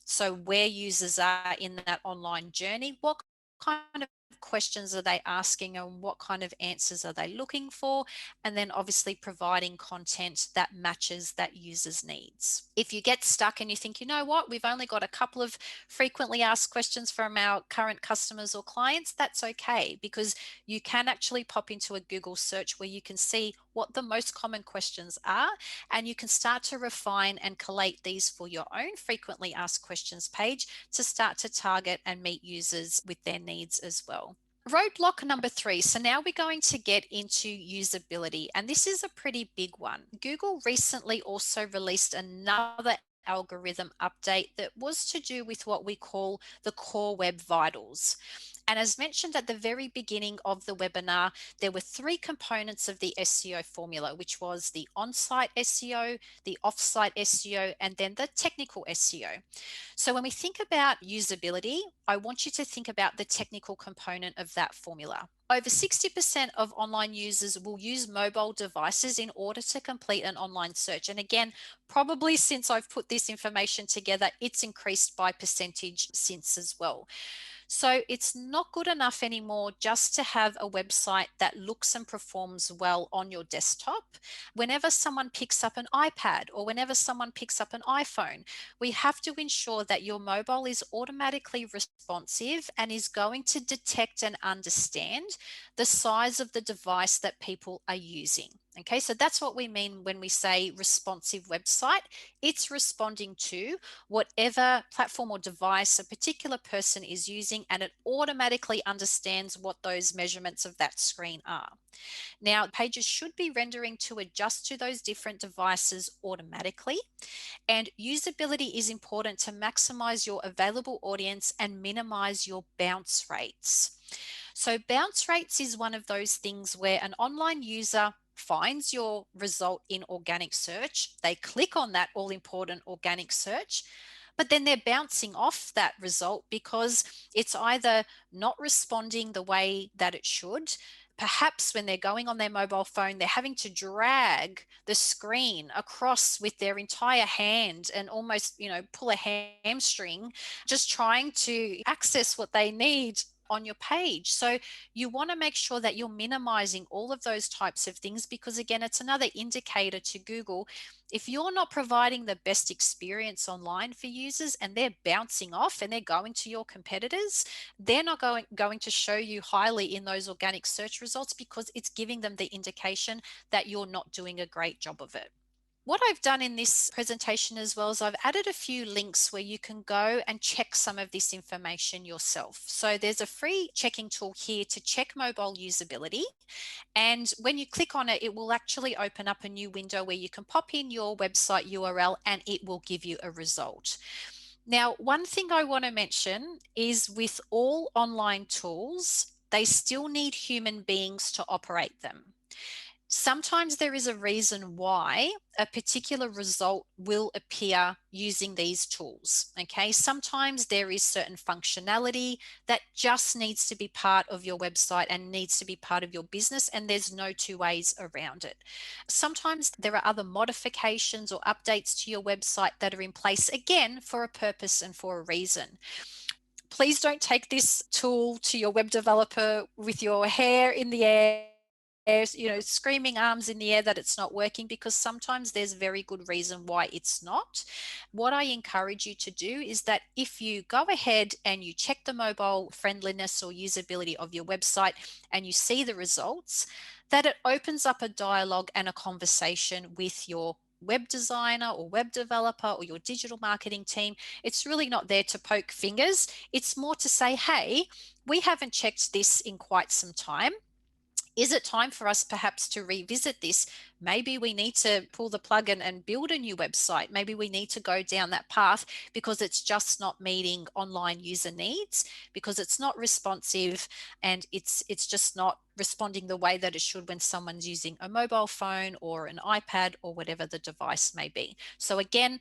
So where users are in that online journey, what kind of questions are they asking and what kind of answers are they looking for, and then obviously providing content that matches that user's needs. If you get stuck and you think, you know what, we've only got a couple of frequently asked questions from our current customers or clients, that's okay, because you can actually pop into a Google search where you can see what the most common questions are, and you can start to refine and collate these for your own frequently asked questions page to start to target and meet users with their needs as well. Roadblock number 3. So now we're going to get into usability, and this is a pretty big one. Google recently also released another algorithm update that was to do with what we call the core web vitals. And as mentioned at the very beginning of the webinar, there were three components of the SEO formula, which was the on-site SEO, the off-site SEO, and then the technical SEO. So when we think about usability, I want you to think about the technical component of that formula. Over 60% of online users will use mobile devices in order to complete an online search. And again, probably since I've put this information together, it's increased by percentage since as well. So it's not good enough anymore just to have a website that looks and performs well on your desktop. Whenever someone picks up an iPad or whenever someone picks up an iPhone, we have to ensure that your mobile is automatically responsive and is going to detect and understand the size of the device that people are using. Okay, so that's what we mean when we say responsive website. It's responding to whatever platform or device a particular person is using, and it automatically understands what those measurements of that screen are. Now, pages should be rendering to adjust to those different devices automatically, and usability is important to maximize your available audience and minimize your bounce rates. So bounce rates is one of those things where an online user finds your result in organic search, they click on that all important organic search, but then they're bouncing off that result because it's either not responding the way that it should. Perhaps when they're going on their mobile phone, they're having to drag the screen across with their entire hand and almost, pull a hamstring, just trying to access what they need on your page. So you want to make sure that you're minimizing all of those types of things, because again, it's another indicator to Google. If you're not providing the best experience online for users and they're bouncing off and they're going to your competitors, they're not going to show you highly in those organic search results, because it's giving them the indication that you're not doing a great job of it. What I've done in this presentation as well is I've added a few links where you can go and check some of this information yourself. So there's a free checking tool here to check mobile usability. And when you click on it, it will actually open up a new window where you can pop in your website URL and it will give you a result. Now, one thing I want to mention is with all online tools, they still need human beings to operate them. Sometimes there is a reason why a particular result will appear using these tools. Okay, sometimes there is certain functionality that just needs to be part of your website and needs to be part of your business, and there's no two ways around it. Sometimes there are other modifications or updates to your website that are in place, again, for a purpose and for a reason. Please don't take this tool to your web developer with your hair in the air, screaming arms in the air that it's not working, because sometimes there's a very good reason why it's not. What I encourage you to do is that if you go ahead and you check the mobile friendliness or usability of your website and you see the results, that it opens up a dialogue and a conversation with your web designer or web developer or your digital marketing team. It's really not there to poke fingers. It's more to say, hey, we haven't checked this in quite some time. Is it time for us perhaps to revisit this? Maybe we need to pull the plug and build a new website. Maybe we need to go down that path because it's just not meeting online user needs, because it's not responsive, and it's just not responding the way that it should when someone's using a mobile phone or an iPad or whatever the device may be. So again,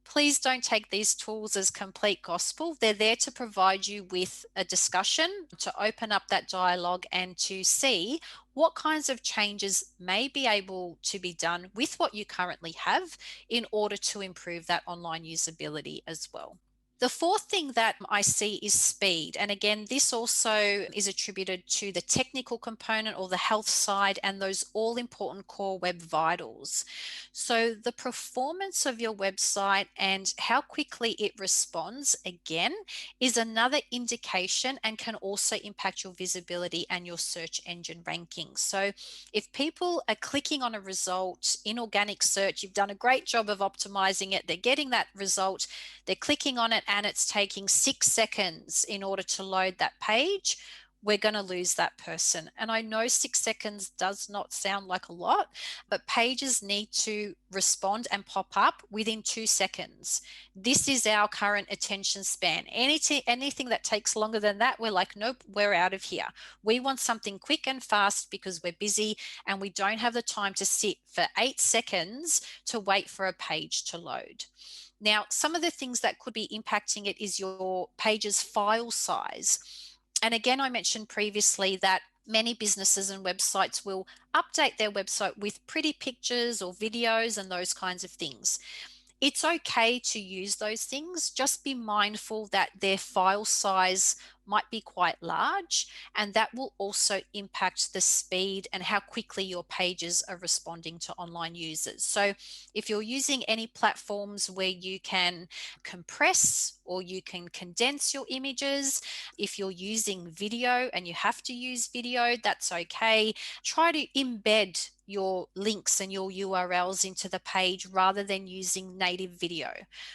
please don't take these tools as complete gospel. They're there to provide you with a discussion, to open up that dialogue and to see what kinds of changes may be able to be done with what you currently have in order to improve that online usability as well. The fourth thing that I see is speed. And again, this also is attributed to the technical component or the health side and those all important core web vitals. So the performance of your website and how quickly it responds, again, is another indication and can also impact your visibility and your search engine rankings. So if people are clicking on a result in organic search, you've done a great job of optimizing it, they're getting that result, they're clicking on it, and it's taking 6 seconds in order to load that page. we're going to lose that person. And I know 6 seconds does not sound like a lot, but pages need to respond and pop up within 2 seconds. This is our current attention span. Anything that takes longer than that, we're like, nope, we're out of here. We want something quick and fast because we're busy and we don't have the time to sit for 8 seconds to wait for a page to load. Now, some of the things that could be impacting it is your page's file size. And again, I mentioned previously that many businesses and websites will update their website with pretty pictures or videos and those kinds of things. It's okay to use those things. Just be mindful that their file size might be quite large, and that will also impact the speed and how quickly your pages are responding to online users. So if you're using any platforms where you can compress or you can condense your images, if you're using video and you have to use video, that's okay. Try to embed your links and your URLs into the page rather than using native video.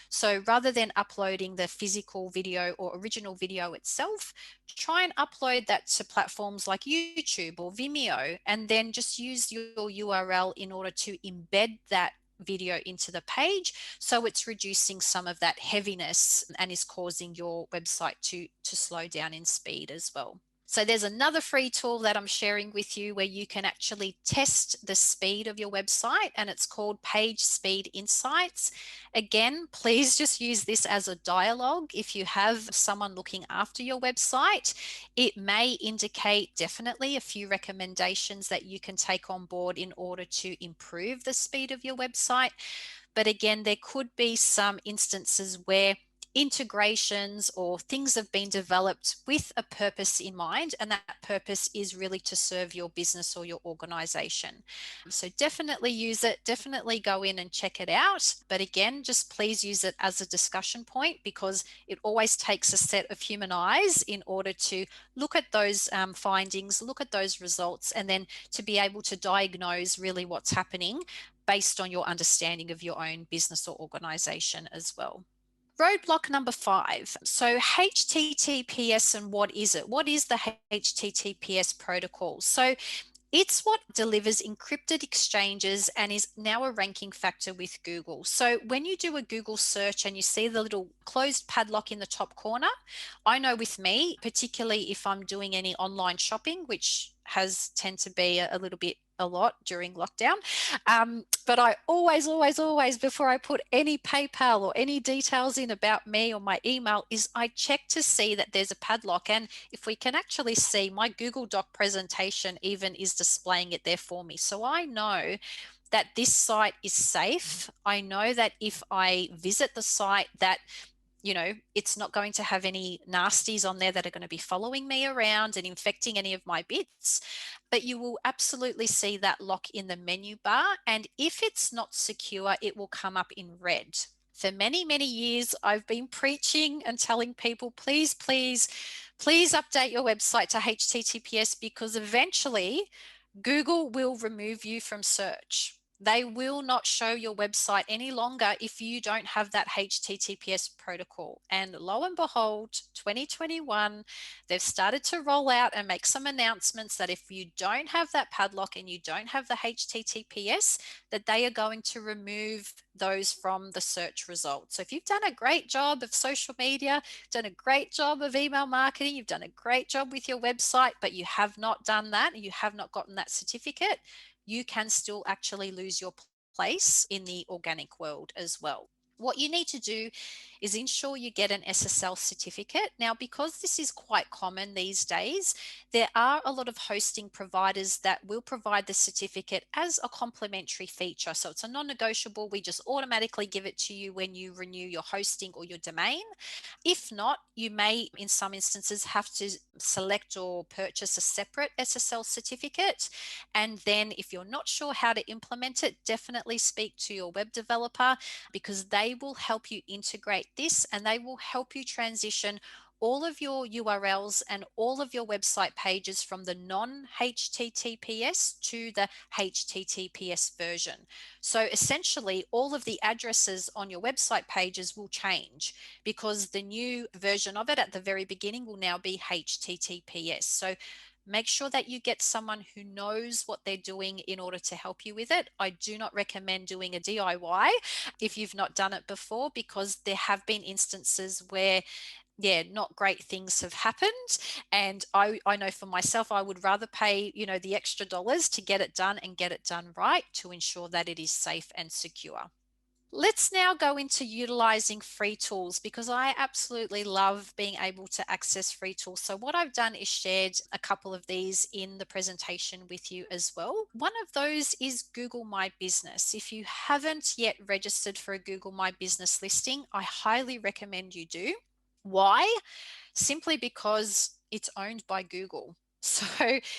So rather than uploading the physical video or original video itself, try and upload that to platforms like YouTube or Vimeo, and then just use your URL in order to embed that video into the page, so it's reducing some of that heaviness and is causing your website to slow down in speed as well. So there's another free tool that I'm sharing with you where you can actually test the speed of your website, and it's called Page Speed Insights. Again, please just use this as a dialogue. If you have someone looking after your website, it may indicate definitely a few recommendations that you can take on board in order to improve the speed of your website. But again, there could be some instances where integrations or things have been developed with a purpose in mind, and that purpose is really to serve your business or your organization. So definitely use it, definitely go in and check it out. But again, just please use it as a discussion point, because it always takes a set of human eyes in order to look at those findings, look at those results, and then to be able to diagnose really what's happening based on your understanding of your own business or organization as well. Roadblock number 5. So HTTPS, and what is it? What is the HTTPS protocol? So it's what delivers encrypted exchanges and is now a ranking factor with Google. So when you do a Google search and you see the little closed padlock in the top corner, I know with me, particularly if I'm doing any online shopping, which has tend to be a little bit a lot during lockdown. But I always, before I put any PayPal or any details in about me or my email, is I check to see that there's a padlock. And if we can actually see, my Google Doc presentation even is displaying it there for me. So I know that this site is safe. I know that if I visit the site, that it's not going to have any nasties on there that are going to be following me around and infecting any of my bits. But you will absolutely see that lock in the menu bar. And if it's not secure, it will come up in red. For many, many years, I've been preaching and telling people, please, please, please update your website to HTTPS, because eventually Google will remove you from search. They will not show your website any longer if you don't have that HTTPS protocol. And lo and behold, 2021, they've started to roll out and make some announcements that if you don't have that padlock and you don't have the HTTPS, that they are going to remove those from the search results. So if you've done a great job of social media, done a great job of email marketing, you've done a great job with your website, but you have not done that and you have not gotten that certificate, you can still actually lose your place in the organic world as well. What you need to do is ensure you get an SSL certificate. Now, because this is quite common these days, there are a lot of hosting providers that will provide the certificate as a complimentary feature. So it's a non-negotiable. We just automatically give it to you when you renew your hosting or your domain. If not, you may, in some instances, have to select or purchase a separate SSL certificate. And then if you're not sure how to implement it, definitely speak to your web developer, because they will help you integrate this and they will help you transition all of your URLs and all of your website pages from the non-HTTPS to the HTTPS version. So essentially, all of the addresses on your website pages will change because the new version of it at the very beginning will now be HTTPS. So make sure that you get someone who knows what they're doing in order to help you with it. I do not recommend doing a DIY if you've not done it before, because there have been instances where not great things have happened. And I know for myself, I would rather pay, the extra dollars to get it done and get it done right to ensure that it is safe and secure. Let's now go into utilizing free tools, because I absolutely love being able to access free tools. So what I've done is shared a couple of these in the presentation with you as well. One of those is Google My Business. If you haven't yet registered for a Google My Business listing, I highly recommend you do. Why? Simply because it's owned by Google. So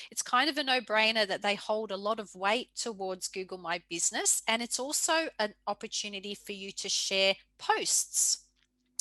it's kind of a no-brainer that they hold a lot of weight towards Google My Business, and it's also an opportunity for you to share posts.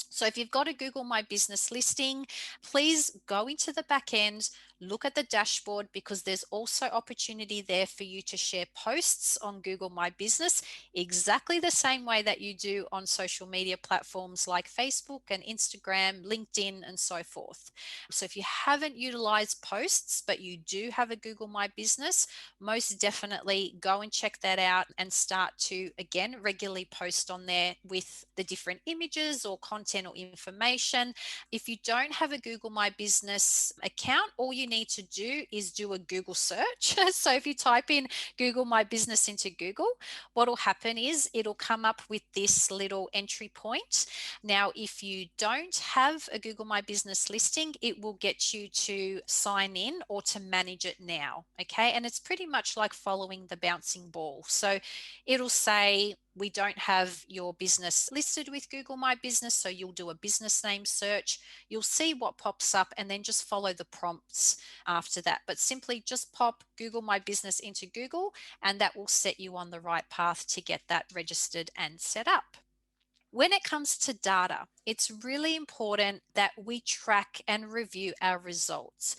So if you've got a Google My Business listing, please go into the back end, look at the dashboard, because there's also opportunity there for you to share posts on Google My Business exactly the same way that you do on social media platforms like Facebook and Instagram, LinkedIn, and so forth. So if you haven't utilized posts, but you do have a Google My Business, most definitely go and check that out and start to, again, regularly post on there with the different images or content or information. If you don't have a Google My Business account, all you need to do is do a Google search. So if you type in Google My Business into Google, what will happen is it'll come up with this little entry point. Now, if you don't have a Google My Business listing, it will get you to sign in or to manage it now. Okay. And it's pretty much like following the bouncing ball. So it'll say, we don't have your business listed with Google My Business, so you'll do a business name search. You'll see what pops up and then just follow the prompts after that. But simply just pop Google My Business into Google, and that will set you on the right path to get that registered and set up. When it comes to data, it's really important that we track and review our results.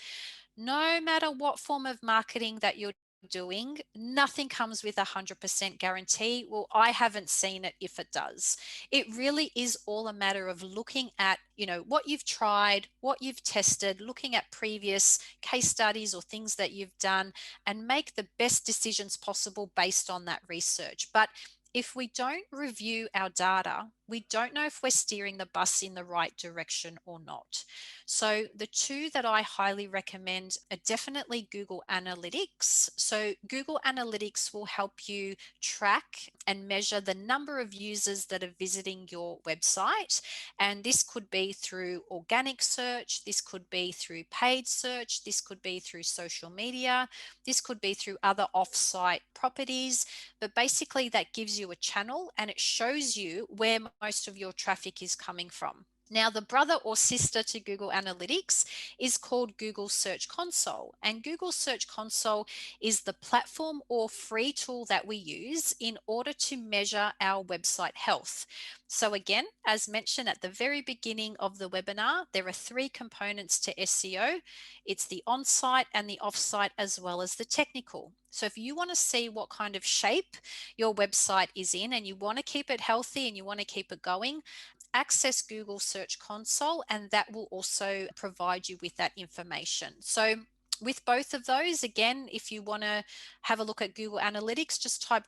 No matter what form of marketing that you're doing, nothing comes with 100% guarantee. Well, I haven't seen it if it does. It really is all a matter of looking at, what you've tried, what you've tested, looking at previous case studies or things that you've done, and make the best decisions possible based on that research. But if we don't review our data, we don't know if we're steering the bus in the right direction or not. So the two that I highly recommend are definitely Google Analytics. So Google Analytics will help you track and measure the number of users that are visiting your website. And this could be through organic search, this could be through paid search, this could be through social media, this could be through other off-site properties. But basically that gives you a channel and it shows you where most of your traffic is coming from. Now, the brother or sister to Google Analytics is called Google Search Console. And Google Search Console is the platform or free tool that we use in order to measure our website health. So again, as mentioned at the very beginning of the webinar, there are three components to SEO. It's the on-site and the off-site, as well as the technical. So if you want to see what kind of shape your website is in and you want to keep it healthy and you want to keep it going, access Google Search Console, and that will also provide you with that information. So with both of those, again, if you want to have a look at Google Analytics, just type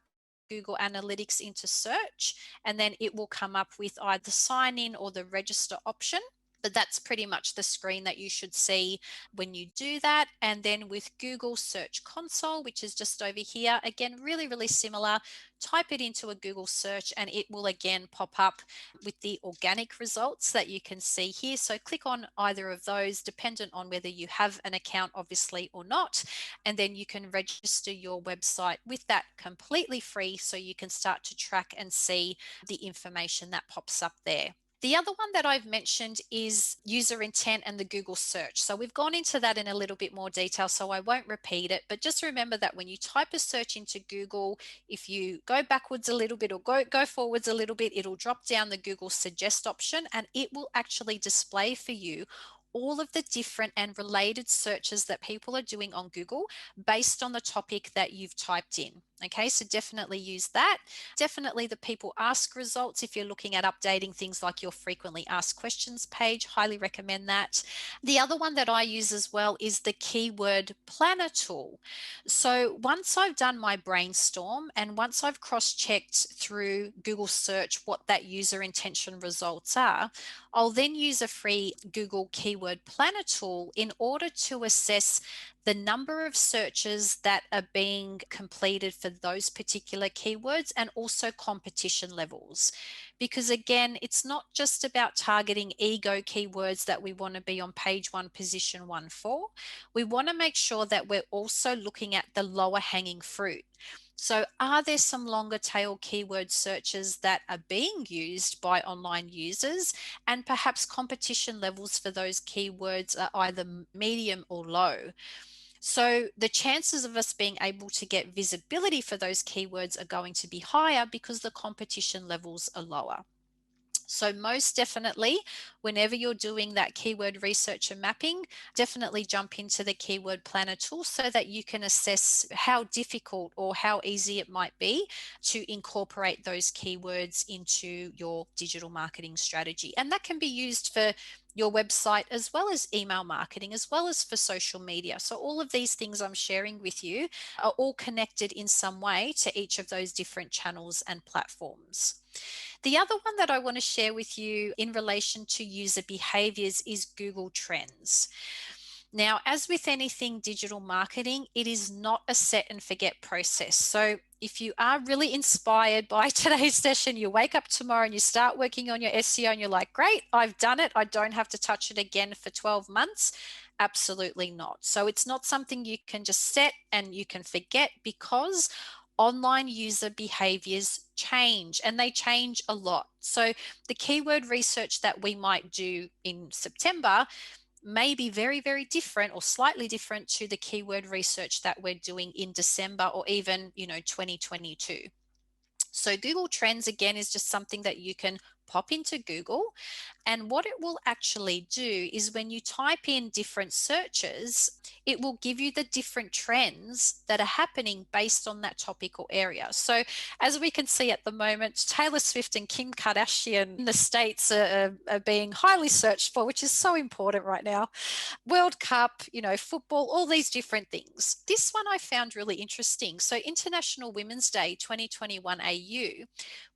Google Analytics into search, and then it will come up with either the sign in or the register option. But that's pretty much the screen that you should see when you do that. And then with Google Search Console, which is just over here, again, really, really similar. Type it into a Google search and it will again pop up with the organic results that you can see here. So click on either of those, dependent on whether you have an account, obviously, or not. And then you can register your website with that completely free, so you can start to track and see the information that pops up there. The other one that I've mentioned is user intent and the Google search. So we've gone into that in a little bit more detail, so I won't repeat it, but just remember that when you type a search into Google, if you go backwards a little bit or go forwards a little bit, it'll drop down the Google suggest option and it will actually display for you all of the different and related searches that people are doing on Google based on the topic that you've typed in. Okay, so definitely use that. Definitely the people ask results if you're looking at updating things like your frequently asked questions page. Highly recommend that. The other one that I use as well is the keyword planner tool. So once I've done my brainstorm and once I've cross-checked through Google search what that user intention results are, I'll then use a free Google keyword planner tool in order to assess the number of searches that are being completed for those particular keywords and also competition levels. Because again, it's not just about targeting ego keywords that we want to be on page 1, position 1 for. We want to make sure that we're also looking at the lower hanging fruit. So are there some longer tail keyword searches that are being used by online users, and perhaps competition levels for those keywords are either medium or low? So the chances of us being able to get visibility for those keywords are going to be higher because the competition levels are lower. So most definitely, whenever you're doing that keyword research and mapping, definitely jump into the keyword planner tool so that you can assess how difficult or how easy it might be to incorporate those keywords into your digital marketing strategy. And that can be used for your website as well as email marketing, as well as for social media. So all of these things I'm sharing with you are all connected in some way to each of those different channels and platforms. The other one that I want to share with you in relation to user behaviors is Google Trends. Now, as with anything digital marketing, it is not a set and forget process. So if you are really inspired by today's session, you wake up tomorrow and you start working on your SEO and you're like, great, I've done it. I don't have to touch it again for 12 months. Absolutely not. So it's not something you can just set and you can forget, because online user behaviors change, and they change a lot. So the keyword research that we might do in September may be very, very different or slightly different to the keyword research that we're doing in December or even, 2022. So Google Trends, again, is just something that you can pop into Google. And what it will actually do is when you type in different searches, it will give you the different trends that are happening based on that topical area. So as we can see at the moment, Taylor Swift and Kim Kardashian in the States are being highly searched for, which is so important right now. World Cup, football, all these different things. This one I found really interesting. So International Women's Day 2021 AU,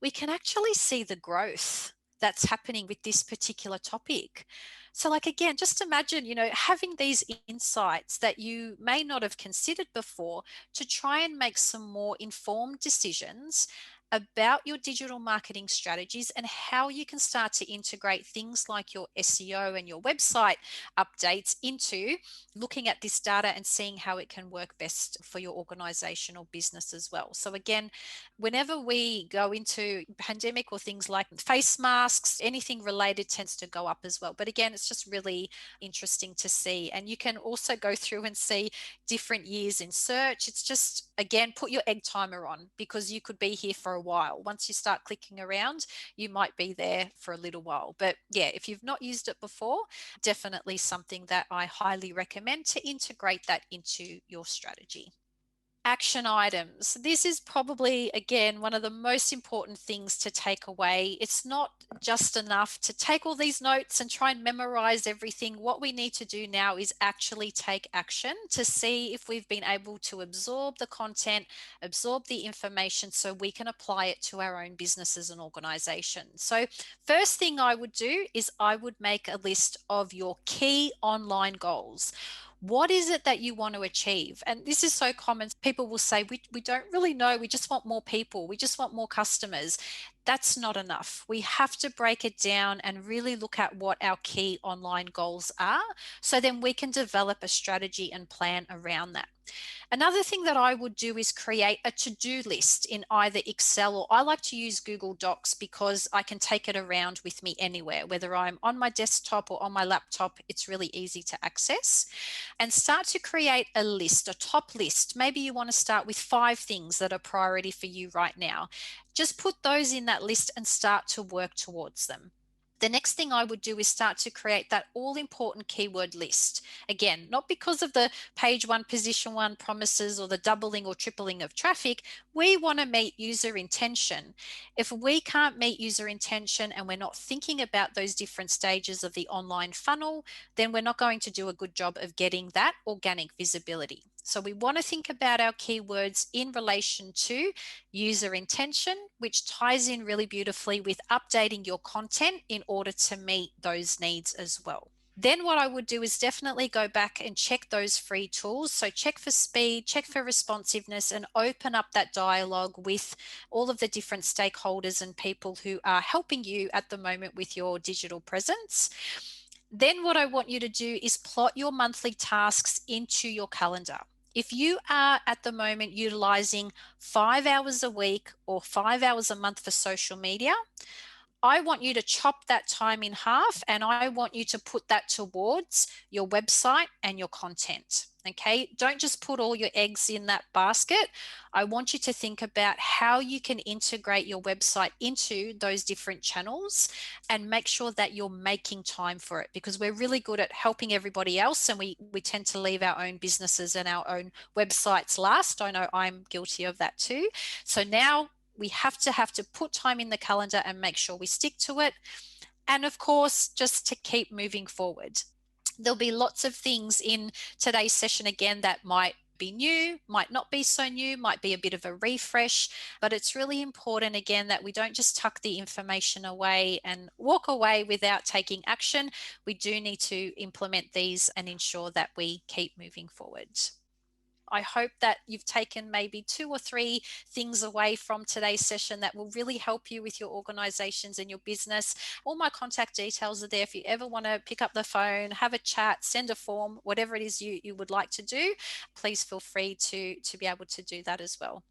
we can actually see the growth that's happening with this particular topic. So like, again, just imagine, having these insights that you may not have considered before to try and make some more informed decisions about your digital marketing strategies and how you can start to integrate things like your SEO and your website updates into looking at this data and seeing how it can work best for your organization or business as well. So again, whenever we go into pandemic or things like face masks, anything related tends to go up as well. But again, it's just really interesting to see. And you can also go through and see different years in search. It's just, again, put your egg timer on, because you could be here for a while. Once you start clicking around, you might be there for a little while. But yeah, if you've not used it before, definitely something that I highly recommend to integrate that into your strategy. Action items. This is probably, again, one of the most important things to take away. It's not just enough to take all these notes and try and memorize everything. What we need to do now is actually take action to see if we've been able to absorb the content, absorb the information, so we can apply it to our own businesses and organizations. So first thing I would do is I would make a list of your key online goals. What is it that you want to achieve? And this is so common. People will say, we don't really know. We just want more people. We just want more customers. That's not enough. We have to break it down and really look at what our key online goals are, so then we can develop a strategy and plan around that. Another thing that I would do is create a to-do list in either Excel, or I like to use Google Docs because I can take it around with me anywhere, whether I'm on my desktop or on my laptop. It's really easy to access. And start to create a list, a top list. Maybe you want to start with 5 things that are priority for you right now. Just put those in that list and start to work towards them. The next thing I would do is start to create that all important keyword list. Again, not because of the page one, position one promises or the doubling or tripling of traffic. We want to meet user intention. If we can't meet user intention and we're not thinking about those different stages of the online funnel, then we're not going to do a good job of getting that organic visibility. So we want to think about our keywords in relation to user intention, which ties in really beautifully with updating your content in order to meet those needs as well. Then what I would do is definitely go back and check those free tools. So check for speed, check for responsiveness, and open up that dialogue with all of the different stakeholders and people who are helping you at the moment with your digital presence. Then what I want you to do is plot your monthly tasks into your calendar. If you are at the moment utilizing 5 hours a week or 5 hours a month for social media, I want you to chop that time in half and I want you to put that towards your website and your content. Okay, don't just put all your eggs in that basket. I want you to think about how you can integrate your website into those different channels and make sure that you're making time for it, because we're really good at helping everybody else and we tend to leave our own businesses and our own websites last. I know I'm guilty of that too. So now we have to put time in the calendar and make sure we stick to it. And of course, just to keep moving forward. There'll be lots of things in today's session again that might be new, might not be so new, might be a bit of a refresh, but it's really important again that we don't just tuck the information away and walk away without taking action. We do need to implement these and ensure that we keep moving forward. I hope that you've taken maybe 2 or 3 things away from today's session that will really help you with your organizations and your business. All my contact details are there if you ever want to pick up the phone, have a chat, send a form, whatever it is you would like to do, please feel free to be able to do that as well.